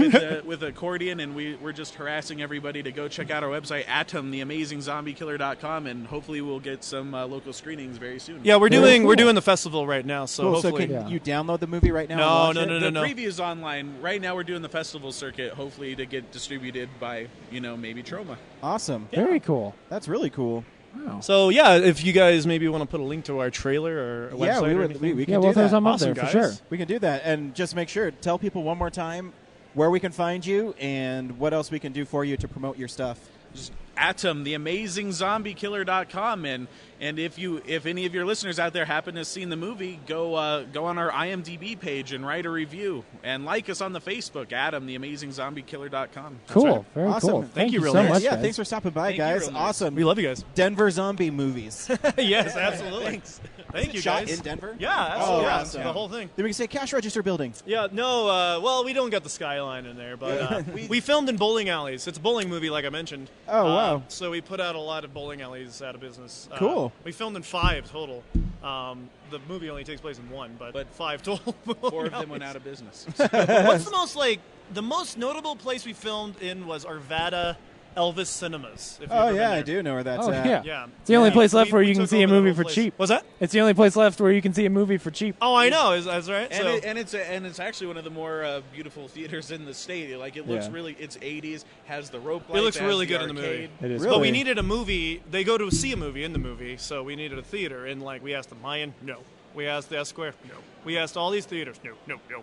with accordion, and we're just harassing everybody to go check out our website, atomtheamazingzombiekiller.com, and hopefully we'll get some local screenings very soon. Yeah, we're Very doing cool. the festival right now, so Cool. So hopefully. can you download the movie right now? and watch it? The preview's online. Right now, we're doing the festival circuit, hopefully to get distributed by, maybe Troma. Awesome. very cool. That's really cool. So yeah, if you guys maybe want to put a link to our trailer or a Yeah, website we or would. anything. We can Yeah, do we'll throw that. some up Awesome, there for guys. sure. We can do that, and just make sure tell people one more time where we can find you and what else we can do for you to promote your stuff. atomtheamazingzombiekiller.com, and if any of your listeners out there happen to have seen the movie, go on our IMDb page and write a review and like us on the Facebook, atomtheamazingzombiekiller.com. Cool. Very Awesome. cool. Thank you, you Real so Nerds. much. Yeah, guys. thanks for stopping by, Thank you, guys. Real Nerds. Awesome. We love you guys. Denver zombie movies. Yes, absolutely. Thanks. Thank you, Shot guys. in Denver? Yeah, absolutely. Oh, Yeah, awesome. the whole thing. Then we can say cash register building. Yeah, no, well, we don't got the skyline in there, but we filmed in bowling alleys. It's a bowling movie, like I mentioned. Oh, wow. So we put out a lot of bowling alleys out of business. Cool. We filmed in 5 total. The movie only takes place in 1, but 5 total. 4 of them went out of business. What's the most notable place we filmed in was Arvada Elvis Cinemas. If you've Oh, ever yeah, been I there. do know where that's Oh at. yeah. Yeah. It's the only Yeah. place left where We you can took see a over the movie whole for place. cheap. What's that? It's the only place left where you can see a movie for cheap. Oh, I know. That's right. And, it's actually one of the more beautiful theaters in the state. Like it looks Yeah. really, it's 80s, has the rope It lights, looks has really the good in the movie. arcade. It is. Really? But we needed a movie. They go to see a movie in the movie, so we needed a theater. And we asked the Mayan, no. We asked the Esquire, no. We asked all these theaters, no.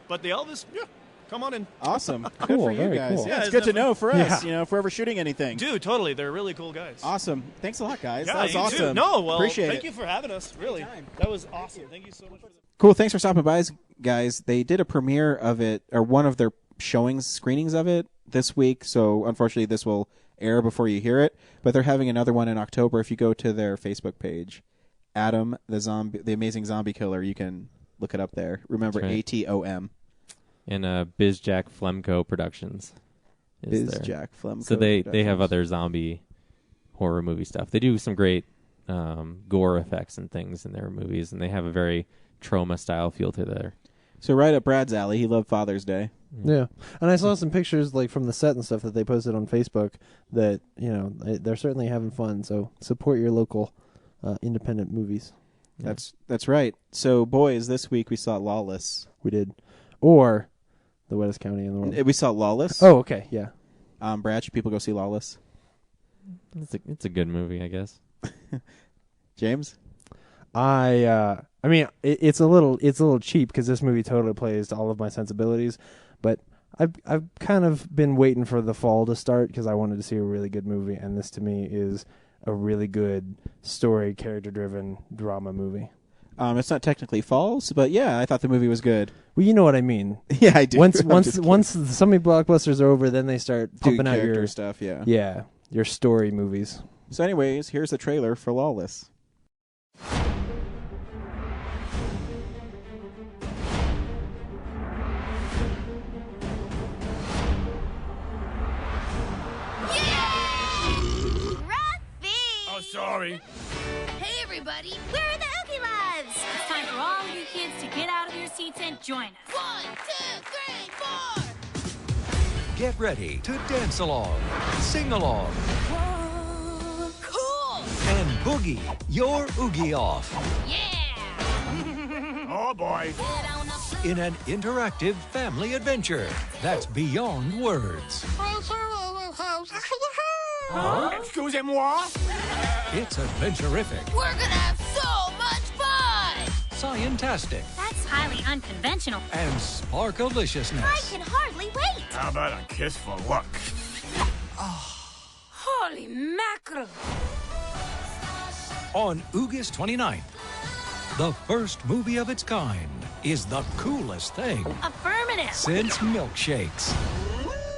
But the Elvis, yeah, come on in. Awesome. Good Cool, for you very guys. cool. Yeah, it's Yeah, good to isn't it know for us, Yeah. if we're ever shooting anything. Dude, totally. They're really cool guys. Awesome. Thanks a lot, guys. Yeah, that was you awesome. too. No, well, Appreciate thank it. you for having us. Really, that was awesome. Thank you so much. Cool. Thanks for stopping by, guys. They did a premiere of it, or one of their screenings of it this week. So unfortunately, this will air before you hear it. But they're having another one in October. If you go to their Facebook page, Adam the Amazing Zombie Killer, you can look it up there. Remember, That's right. ATOM. And BizJack Flemco Productions is there. BizJack Flemco. So they have Productions. other zombie horror movie stuff. They do some great gore effects and things in their movies, and they have a very Troma style feel to their. So right up Brad's alley. He loved Father's Day. Yeah, and I saw some pictures from the set and stuff that they posted on Facebook. That they're certainly having fun. So support your local independent movies. That's right. So boys, this week we saw Lawless. We did, or the wettest county in the world. We saw Lawless. Oh, okay, yeah. Brad, should people go see Lawless? It's a good movie, I guess. James? I mean, it's a little cheap because this movie totally plays to all of my sensibilities, but I've kind of been waiting for the fall to start because I wanted to see a really good movie, and this to me is a really good story, character-driven drama movie. It's not technically false, but yeah, I thought the movie was good. Well, you know what I mean. Yeah, I do. Once I'm just once so many blockbusters are over, then they start kidding. pumping out Character your stuff, yeah. your story movies. So anyways, here's the trailer for Lawless. Oh, sorry. Hey, everybody! Where are the Oogie Loves? It's time for all of you kids to get out of your seats and join us. 1, 2, 3, 4! Get ready to dance along, sing along, Whoa, cool! and boogie your oogie off. Yeah! Oh boy. Get on the floor. in an interactive family adventure that's beyond words. Excusez-moi? It's adventurific, We're gonna have so much fun! scientastic, That's highly unconventional. and sparkaliciousness. I can hardly wait! How about a kiss for luck? Holy mackerel! On August 29th, the first movie of its kind is the coolest thing Affirmative. since milkshakes.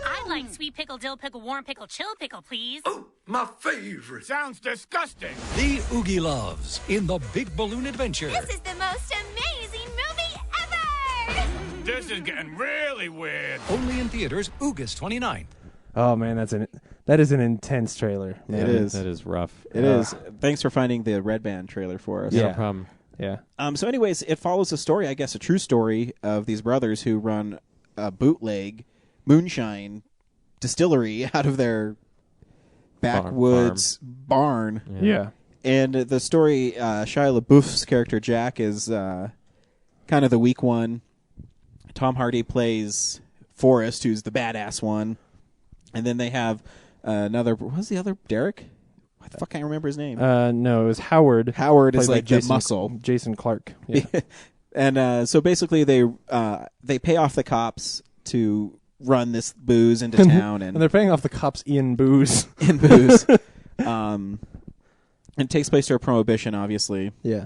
I'd like sweet pickle, dill pickle, warm pickle, chill pickle, please. My favorite. Sounds disgusting. The Oogie Loves in the Big Balloon Adventure. This is the most amazing movie ever! This is getting really weird. Only in theaters August 29th. Oh man, that is an intense trailer. Man. It is. That is rough. It is. Thanks for finding the Red Band trailer for us. No problem. Yeah. So, anyways, it follows a story, I guess, a true story of these brothers who run a bootleg moonshine distillery out of their backwoods barn. Yeah. And the story, Shia LaBeouf's character Jack is kind of the weak one. Tom Hardy plays Forrest, who's the badass one. And then they have another. What was the other? Derek? I can't remember his name. No, it was Howard. Howard is played by like the muscle. Jason Clarke. Yeah. And so basically, they pay off the cops to run this booze into town, and they're paying off the cops in booze. In booze. And it takes place during Prohibition, obviously. Yeah.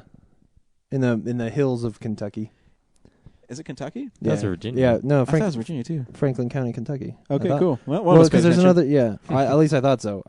In the hills of Kentucky. Is it Kentucky? That's Virginia. Yeah, no, I thought it was Virginia too. Franklin County, Kentucky. Okay, cool. Well, because there's another. Yeah, at least I thought so.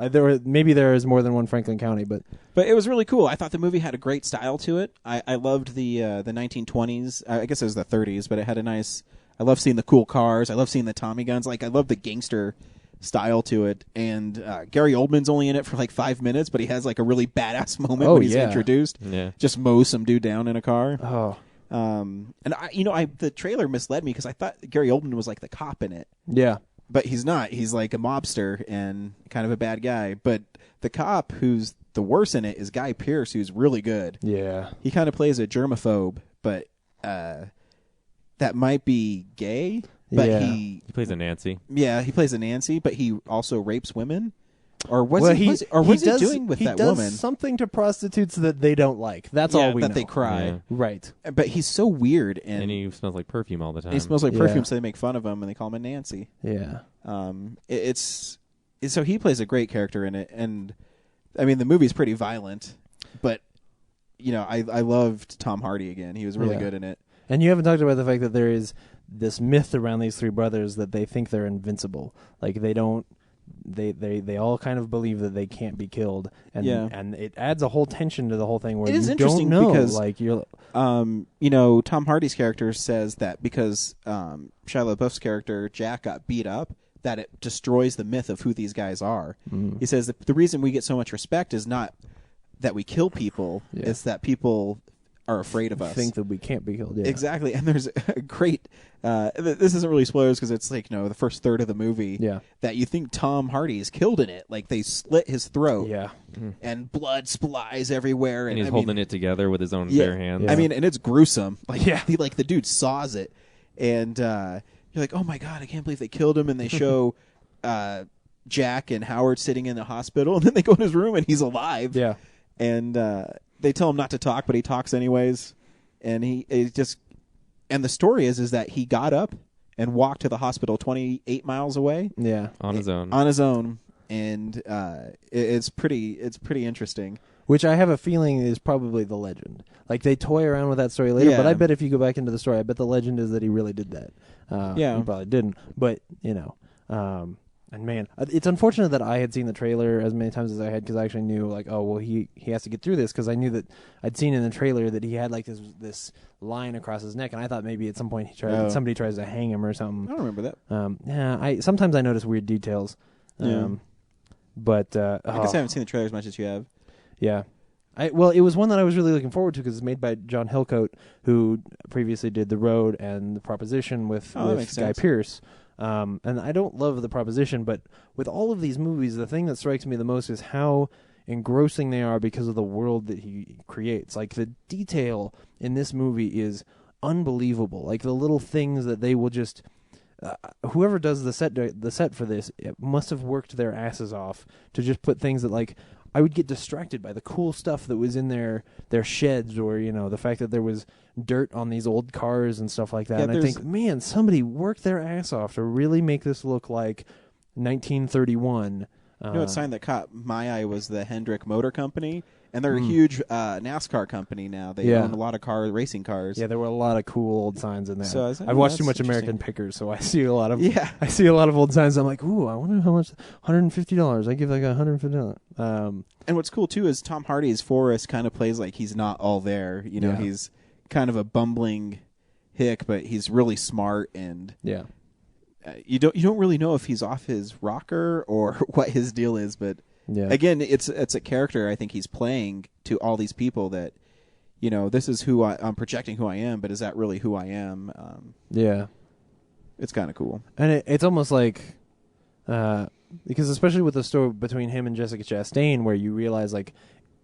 Maybe there is more than one Franklin County, but it was really cool. I thought the movie had a great style to it. I loved the 1920s. I guess it was the 30s, but it had a nice. I love seeing the cool cars. I love seeing the Tommy guns. Like I love the gangster style to it. And Gary Oldman's only in it for like 5 minutes, but he has like a really badass moment when he's introduced. Yeah, just mows some dude down in a car. Oh. And the trailer misled me because I thought Gary Oldman was like the cop in it. Yeah. But he's not. He's like a mobster and kind of a bad guy. But the cop who's the worst in it is Guy Pearce, who's really good. Yeah. He kind of plays a germaphobe, but that might be gay. But he plays a Nancy. Yeah, he plays a Nancy, but he also rapes women. Or was he doing with that woman? He does something to prostitutes that they don't like. That's all we know. That they cry. Yeah. Right. But he's so weird. And he smells like perfume all the time. He smells like perfume, so they make fun of him, and they call him a Nancy. Yeah. So he plays a great character in it. And, I mean, the movie's pretty violent. But, I loved Tom Hardy again. He was really good in it. And you haven't talked about the fact that there is this myth around these three brothers that they think they're invincible. Like, they don't... They all kind of believe that they can't be killed, and it adds a whole tension to the whole thing where you don't know. Because, like you're, Tom Hardy's character says that because Shia LaBeouf's character Jack got beat up, that it destroys the myth of who these guys are. He says that the reason we get so much respect is not that we kill people; it's that people are afraid of us. Think that we can't be killed. Yeah. Exactly. And there's a great. This isn't really spoilers because it's like the first third of the movie. Yeah. That you think Tom Hardy is killed in it. Like they slit his throat. Yeah. And blood splays everywhere. And he's holding it together with his own bare hands. I mean, and it's gruesome. Like yeah. The dude saws it, and you're like, oh my god, I can't believe they killed him. And they show Jack and Howard sitting in the hospital, and then they go in his room and he's alive. Yeah. And they tell him not to talk, but he talks anyways. And and the story is that he got up and walked to the hospital 28 miles away. Yeah, on his own. On his own, and it's pretty interesting. Which I have a feeling is probably the legend. Like they toy around with that story later, but I bet if you go back into the story, I bet the legend is that he really did that. He probably didn't, but and man, it's unfortunate that I had seen the trailer as many times as I had because I actually knew like, oh well, he has to get through this because I knew that I'd seen in the trailer that he had like this line across his neck, and I thought maybe at some point somebody tries to hang him or something. I don't remember that. I sometimes I notice weird details. But I guess I haven't seen the trailer as much as you have. Yeah. Well, it was one that I was really looking forward to because it's made by John Hillcoat, who previously did The Road and The Proposition with Guy Pearce. And I don't love The Proposition, but with all of these movies, the thing that strikes me the most is how engrossing they are because of the world that he creates. Like, the detail in this movie is unbelievable. Like the little things that they will just. Whoever does the set for this, it must have worked their asses off to just put things that, like, I would get distracted by the cool stuff that was in their sheds, or the fact that there was dirt on these old cars and stuff like that. Yeah, and I think, man, somebody worked their ass off to really make this look like 1931. What sign that caught my eye was the Hendrick Motor Company, and they're a huge NASCAR company now. They own a lot of racing cars. Yeah, there were a lot of cool old signs in there. So I've watched too much American Pickers, so I see a lot of I see a lot of old signs. I'm like, ooh, I wonder how much. $150. I give like $150. And what's cool too is Tom Hardy's Forrest kind of plays like he's not all there. He's kind of a bumbling hick, but he's really smart, and you don't really know if he's off his rocker or what his deal is, but again, it's a character I think he's playing to all these people that, this is who I'm projecting who I am, but is that really who I am? It's kind of cool. And it's almost like, because especially with the story between him and Jessica Chastain, where you realize like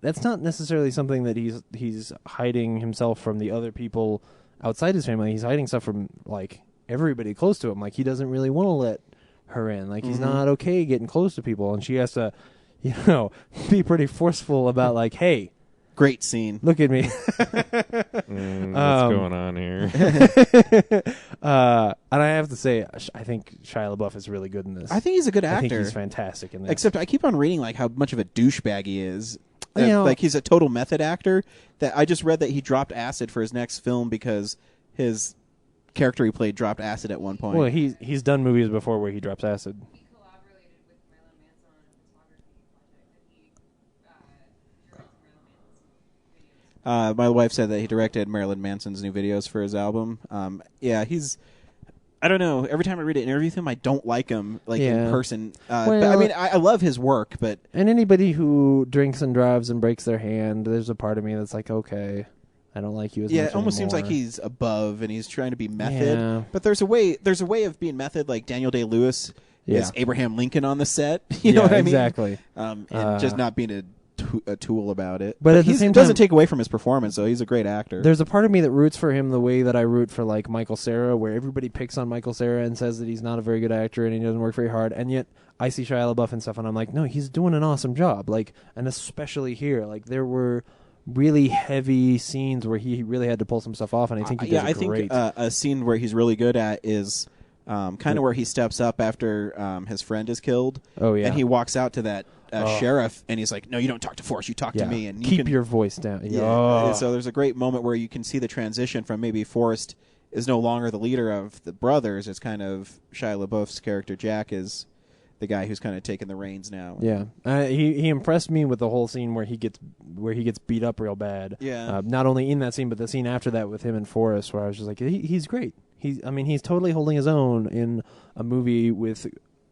that's not necessarily something that he's hiding himself from the other people outside his family. He's hiding stuff from like everybody close to him. Like he doesn't really want to let her in. Like he's not okay getting close to people, and she has to, be pretty forceful about like, hey, great scene. Look at me. What's going on here? And I have to say, I think Shia LaBeouf is really good in this. I think he's a good actor. I think he's fantastic in this. Except I keep on reading like how much of a douchebag he is. Like he's a total method actor. That I just read that he dropped acid for his next film because his character he played dropped acid at one point. Well, he's done movies before where he drops acid. My wife said that he directed Marilyn Manson's new videos for his album. He's... I don't know. Every time I read an interview with him, I don't like him in person. But, I mean, I love his work, but... And anybody who drinks and drives and breaks their hand, there's a part of me that's like, okay, I don't like you as much it almost anymore. seems like he's above and he's trying to be method. Yeah. But there's a way of being method, like Daniel Day-Lewis is Abraham Lincoln on the set. You know what I mean? Exactly. And just not being a tool about it. But at the same time, doesn't take away from his performance, though. He's a great actor. There's a part of me that roots for him the way that I root for like Michael Cera, where everybody picks on Michael Cera and says that he's not a very good actor and he doesn't work very hard, and yet I see Shia LaBeouf and stuff and I'm like, no, he's doing an awesome job. Like, and especially here, like there were really heavy scenes where he really had to pull some stuff off, and I think he does it great. I think a scene where he's really good at is kind of where he steps up after his friend is killed. Oh yeah, and he walks out to that sheriff, and he's like, "No, you don't talk to Forrest. You talk to me." And keep your voice down. Yeah. So there's a great moment where you can see the transition from maybe Forrest is no longer the leader of the brothers. It's kind of Shia LaBeouf's character Jack is the guy who's kind of taking the reins now. Yeah, he impressed me with the whole scene where he gets beat up real bad. Yeah, not only in that scene, but the scene after that with him and Forrest, where I was just like, he's great. He's totally holding his own in a movie with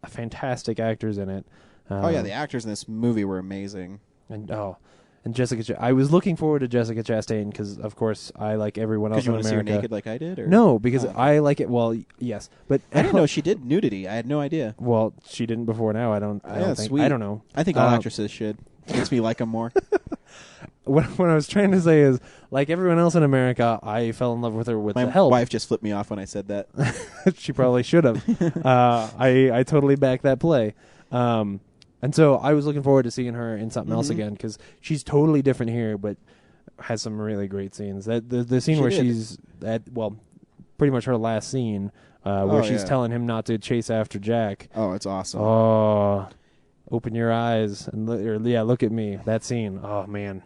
fantastic actors in it. The actors in this movie were amazing. And Jessica, I was looking forward to Jessica Chastain because, of course, I like everyone else in America. Because you want to see her naked like I did? Or? No, because I like it. Well, yes, but I didn't know she did nudity. I had no idea. Well, she didn't before now. I don't think. Sweet. I don't know. I think all actresses should. It makes me like them more. What I was trying to say is, like everyone else in America, I fell in love with her with The Help. My wife just flipped me off when I said that. She probably should have. I totally back that play. And so I was looking forward to seeing her in something else again because she's totally different here, but has some really great scenes. That the scene where she's at, pretty much her last scene, where she's telling him not to chase after Jack. Oh, it's awesome. Oh, open your eyes and look at me. That scene. Oh man.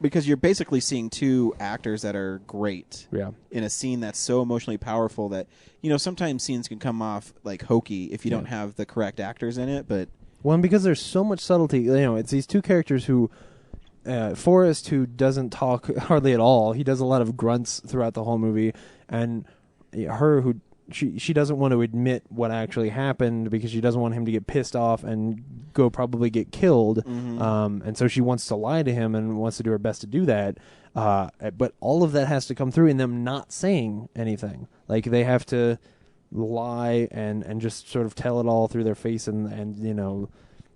Because you're basically seeing two actors that are great in a scene that's so emotionally powerful that, sometimes scenes can come off like hokey if you don't have the correct actors in it, but... Well, and because there's so much subtlety, it's these two characters who... Forrest, who doesn't talk hardly at all, he does a lot of grunts throughout the whole movie, and her, who... She doesn't want to admit what actually happened because she doesn't want him to get pissed off and go probably get killed. And so she wants to lie to him and wants to do her best to do that. But all of that has to come through in them not saying anything. Like they have to lie and just sort of tell it all through their face and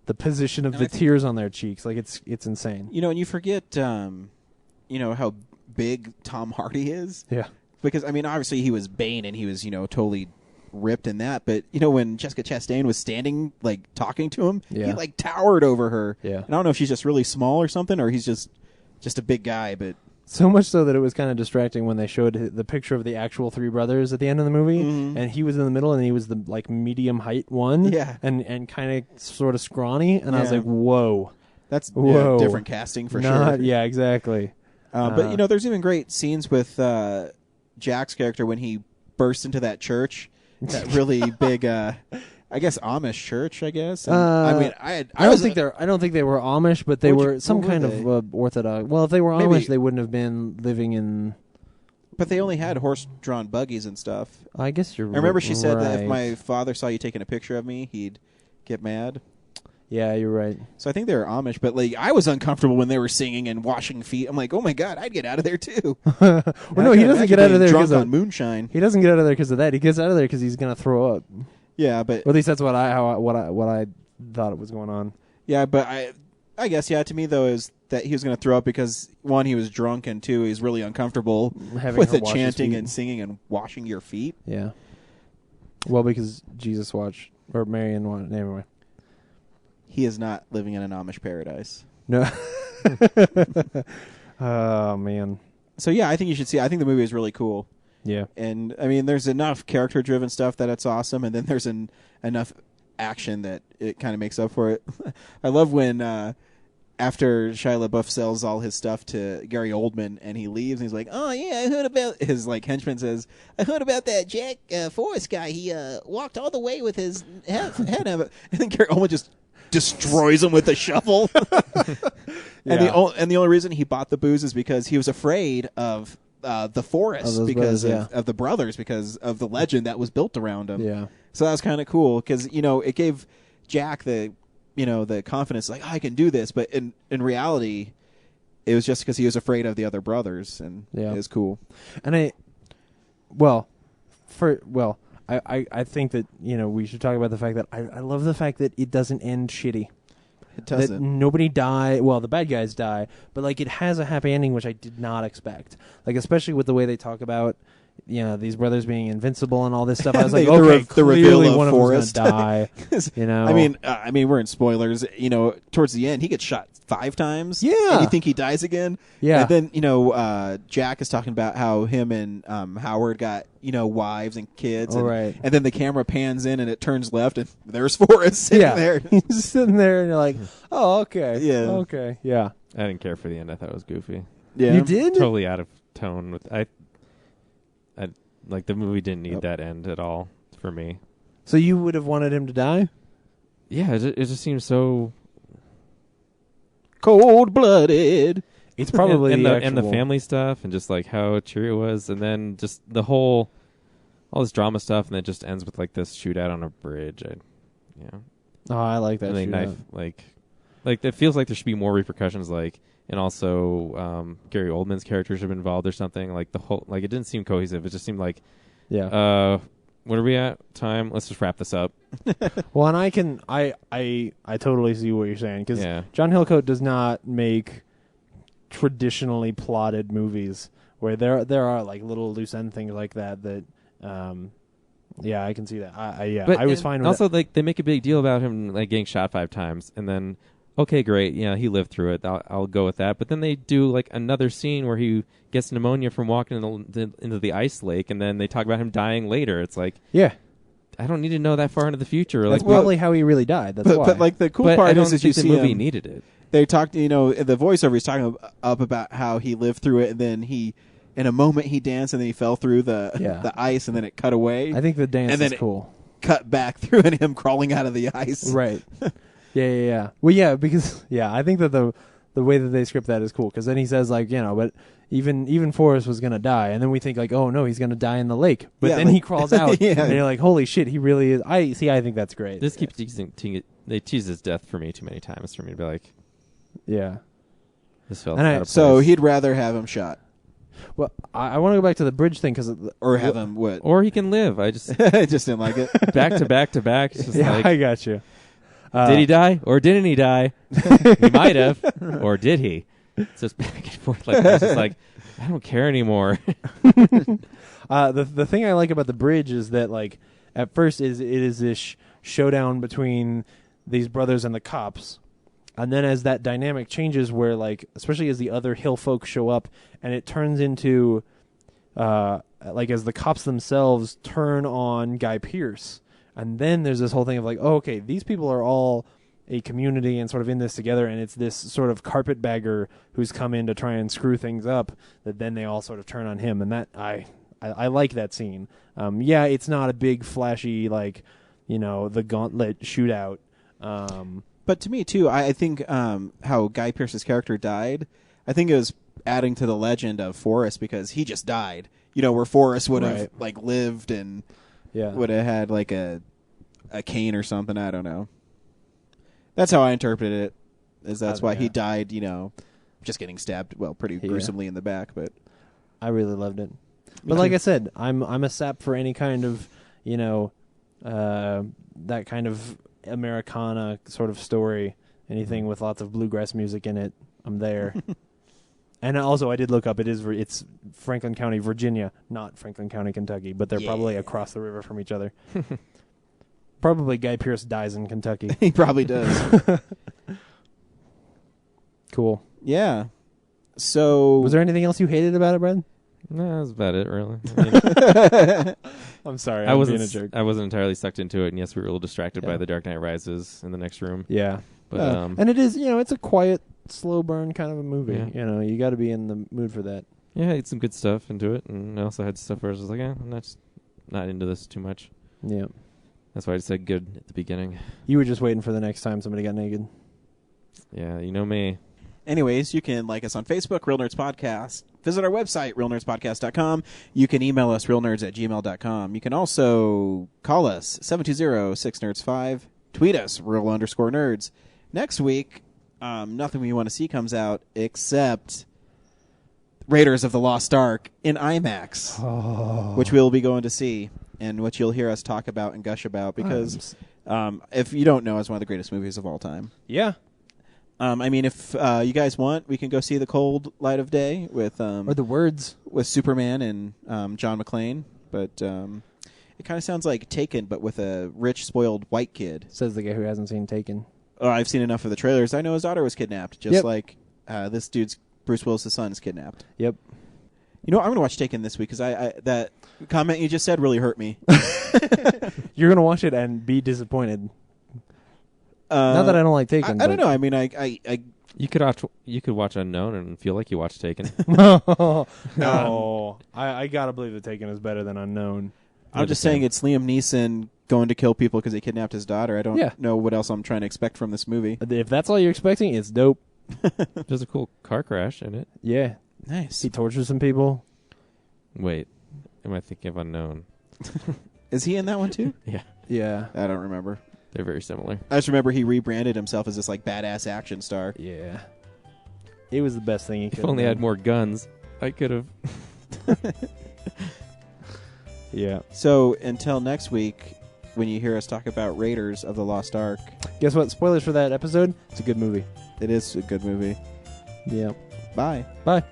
the position of the tears on their cheeks. Like it's insane. And you forget how big Tom Hardy is. Yeah. because I mean, obviously he was Bane and he was totally ripped in that, but when Jessica Chastain was standing like talking to him, he like towered over her. Yeah, and I don't know if she's just really small or something, or he's just a big guy, but. So much so that it was kind of distracting when they showed the picture of the actual three brothers at the end of the movie, and he was in the middle, and he was the like medium height one, and kind of sort of scrawny, and I was like, whoa, that's different casting for sure. Yeah, exactly. But there's even great scenes with Jack's character when he burst into that church, that really big. I guess Amish church. I guess. And, I mean, I don't think they were Amish, but they were some kind of Orthodox. Well, if they were Amish, they wouldn't have been living in. But they only had horse-drawn buggies and stuff. I guess you're. I remember she said that if my father saw you taking a picture of me, he'd get mad. Yeah, you're right. So I think they were Amish, but like I was uncomfortable when they were singing and washing feet. I'm like, oh my god, I'd get out of there too. Well, no, he doesn't get out of there drunk on moonshine. He doesn't get out of there because of that. He gets out of there because he's gonna throw up. Yeah, but or at least that's what I thought it was going on. Yeah, but I guess to me though is that he was going to throw up because one, he was drunk, and two, he's really uncomfortable with the chanting and singing and washing your feet. Yeah. Well, because Jesus watched or Marion watched anyway. He is not living in an Amish paradise. No. Oh man. So yeah, I think you should see. I think the movie is really cool. Yeah, and I mean, there's enough character-driven stuff that it's awesome, and then there's enough action that it kind of makes up for it. I love when after Shia LaBeouf sells all his stuff to Gary Oldman, and he leaves, and he's like, "Oh yeah, I heard about." His like henchman says, "I heard about that Jack Forrest guy. He walked all the way with his head of it," and then Gary Oldman just destroys him with a shovel. And the only reason he bought the booze is because he was afraid of. The forest because of the brothers, because of the legend that was built around him. Yeah. So that was kind of cool because, it gave Jack the confidence, like, oh, I can do this. But in reality, it was just because he was afraid of the other brothers, and it was cool. And I think that, we should talk about the fact that I love the fact that it doesn't end shitty. It doesn't. That nobody die. Well, the bad guys die, but like it has a happy ending, which I did not expect. Like especially with the way they talk about, these brothers being invincible and all this stuff. I was like, okay, clearly one of them's gonna die. I mean, we're in spoilers. Towards the end, he gets shot 5 times. Yeah, and you think he dies again. Yeah, and then Jack is talking about how him and Howard got wives and kids. And, right. And then the camera pans in and it turns left and there's Forrest sitting there. He's sitting there and you're like, oh, okay, yeah, okay, yeah. I didn't care for the end. I thought it was goofy. Yeah, you did? Totally out of tone with I like the movie didn't need that end at all for me. So you would have wanted him to die? Yeah, it just seems so cold-blooded. It's probably and the family stuff and just like how cheery it was, and then just the all this drama stuff, and then it just ends with like this shootout on a bridge. Oh, I like that. And they knife like it feels like there should be more repercussions, like, and also Gary Oldman's character should have been involved or something. Like the whole it didn't seem cohesive. It just seemed like what are we at time? Let's just wrap this up. Well, and I totally see what you're saying because John Hillcoat does not make traditionally plotted movies where there are like little loose end things like that I can see that. I was fine with also that. Like they make a big deal about him like getting shot 5 times, and then okay, great, he lived through it. I'll go with that. But then they do like another scene where he gets pneumonia from walking into the ice lake, and then they talk about him dying later. It's like, I don't need to know that far into the future. That's probably how he really died. That's why. But like the cool part is that you see the movie needed it. They talked, the voiceover is talking up about how he lived through it, and then in a moment he danced, and then he fell through the ice, and then it cut away. I think the dance and then is cool. Cut back through and him crawling out of the ice. Right. Yeah. Well, because I think that the way that they script that is cool, because then he says like, but even Forrest was gonna die, and then we think like, oh no, he's gonna die in the lake, but then he crawls out, and you're like, holy shit, he really is. I think that's great. This keeps teasing. They tease his death for me too many times for me to be like, yeah, this felt out of place. So he'd rather have him shot. Well, I want to go back to the bridge thing or have him what? Or he can live. I just just didn't like it. Back to back to back. Just I got you. Did he die or didn't he die? He might have, or did he? It's just back and forth. Like it's just like I don't care anymore. The thing I like about the bridge is that like at first it is this showdown between these brothers and the cops, and then as that dynamic changes, where like especially as the other hill folk show up, and it turns into like as the cops themselves turn on Guy Pearce, and then there's this whole thing of like, oh, okay, these people are all a community and sort of in this together, and it's this sort of carpetbagger who's come in to try and screw things up, that then they all sort of turn on him, and that I like that scene. Yeah, it's not a big flashy like, you know, the gauntlet shootout. But to me too, I think how Guy Pearce's character died, I think it was adding to the legend of Forrest, because he just died. You know, where Forrest would have like lived and would have had like a cane or something. I don't know. That's how I interpreted it. Is that's why he died? You know, just getting stabbed. Well, pretty gruesomely in the back. But I really loved it. But like I said, I'm a sap for any kind of, you know, that kind of Americana sort of story. Anything with lots of bluegrass music in it, I'm there. And also, I did look up. It's Franklin County, Virginia, not Franklin County, Kentucky. But they're probably across the river from each other. Probably Guy Pearce dies in Kentucky. He probably does. Cool. Yeah. So, was there anything else you hated about it, Brad? No, that's about it, really. I mean, I'm sorry. I wasn't being a jerk. I wasn't entirely sucked into it, and yes, we were a little distracted by The Dark Knight Rises in the next room. Yeah. But and it is, you know, it's a quiet, slow burn kind of a movie. Yeah. You know, you got to be in the mood for that. Yeah, I had some good stuff into it, and I also had stuff where I was just like, I'm not into this too much. Yeah. That's why I said good at the beginning. You were just waiting for the next time somebody got naked. Yeah, you know me. Anyways, you can like us on Facebook, Real Nerds Podcast. Visit our website, realnerdspodcast.com. You can email us, realnerds@gmail.com. You can also call us, 720-6nerds5. Tweet us, real_nerds. Next week, nothing we want to see comes out except Raiders of the Lost Ark in IMAX, which we'll be going to see, and which you'll hear us talk about and gush about, because if you don't know, it's one of the greatest movies of all time. Yeah. I mean, if you guys want, we can go see The Cold Light of Day with or The Words with Superman and John McClane. But it kind of sounds like Taken, but with a rich, spoiled white kid. Says the guy who hasn't seen Taken. Oh, I've seen enough of the trailers. I know his daughter was kidnapped, just like this dude's Bruce Willis' son is kidnapped. Yep. You know what? I'm going to watch Taken this week, because I that comment you just said really hurt me. You're going to watch it and be disappointed. Not that I don't like Taken. I don't know. I mean, you could watch Unknown and feel like you watched Taken. No, I gotta believe that Taken is better than Unknown. I'm just saying it's Liam Neeson going to kill people because he kidnapped his daughter. I don't know what else I'm trying to expect from this movie. If that's all you're expecting, it's dope. There's a cool car crash in it. Yeah, nice. He tortures some people. Wait, am I thinking of Unknown? Is he in that one too? Yeah. I don't remember. They're very similar. I just remember he rebranded himself as this like badass action star. Yeah. It was the best thing he could If only I had more guns, I could have. Yeah. So until next week, when you hear us talk about Raiders of the Lost Ark. Guess what? Spoilers for that episode. It's a good movie. It is a good movie. Yeah. Bye. Bye.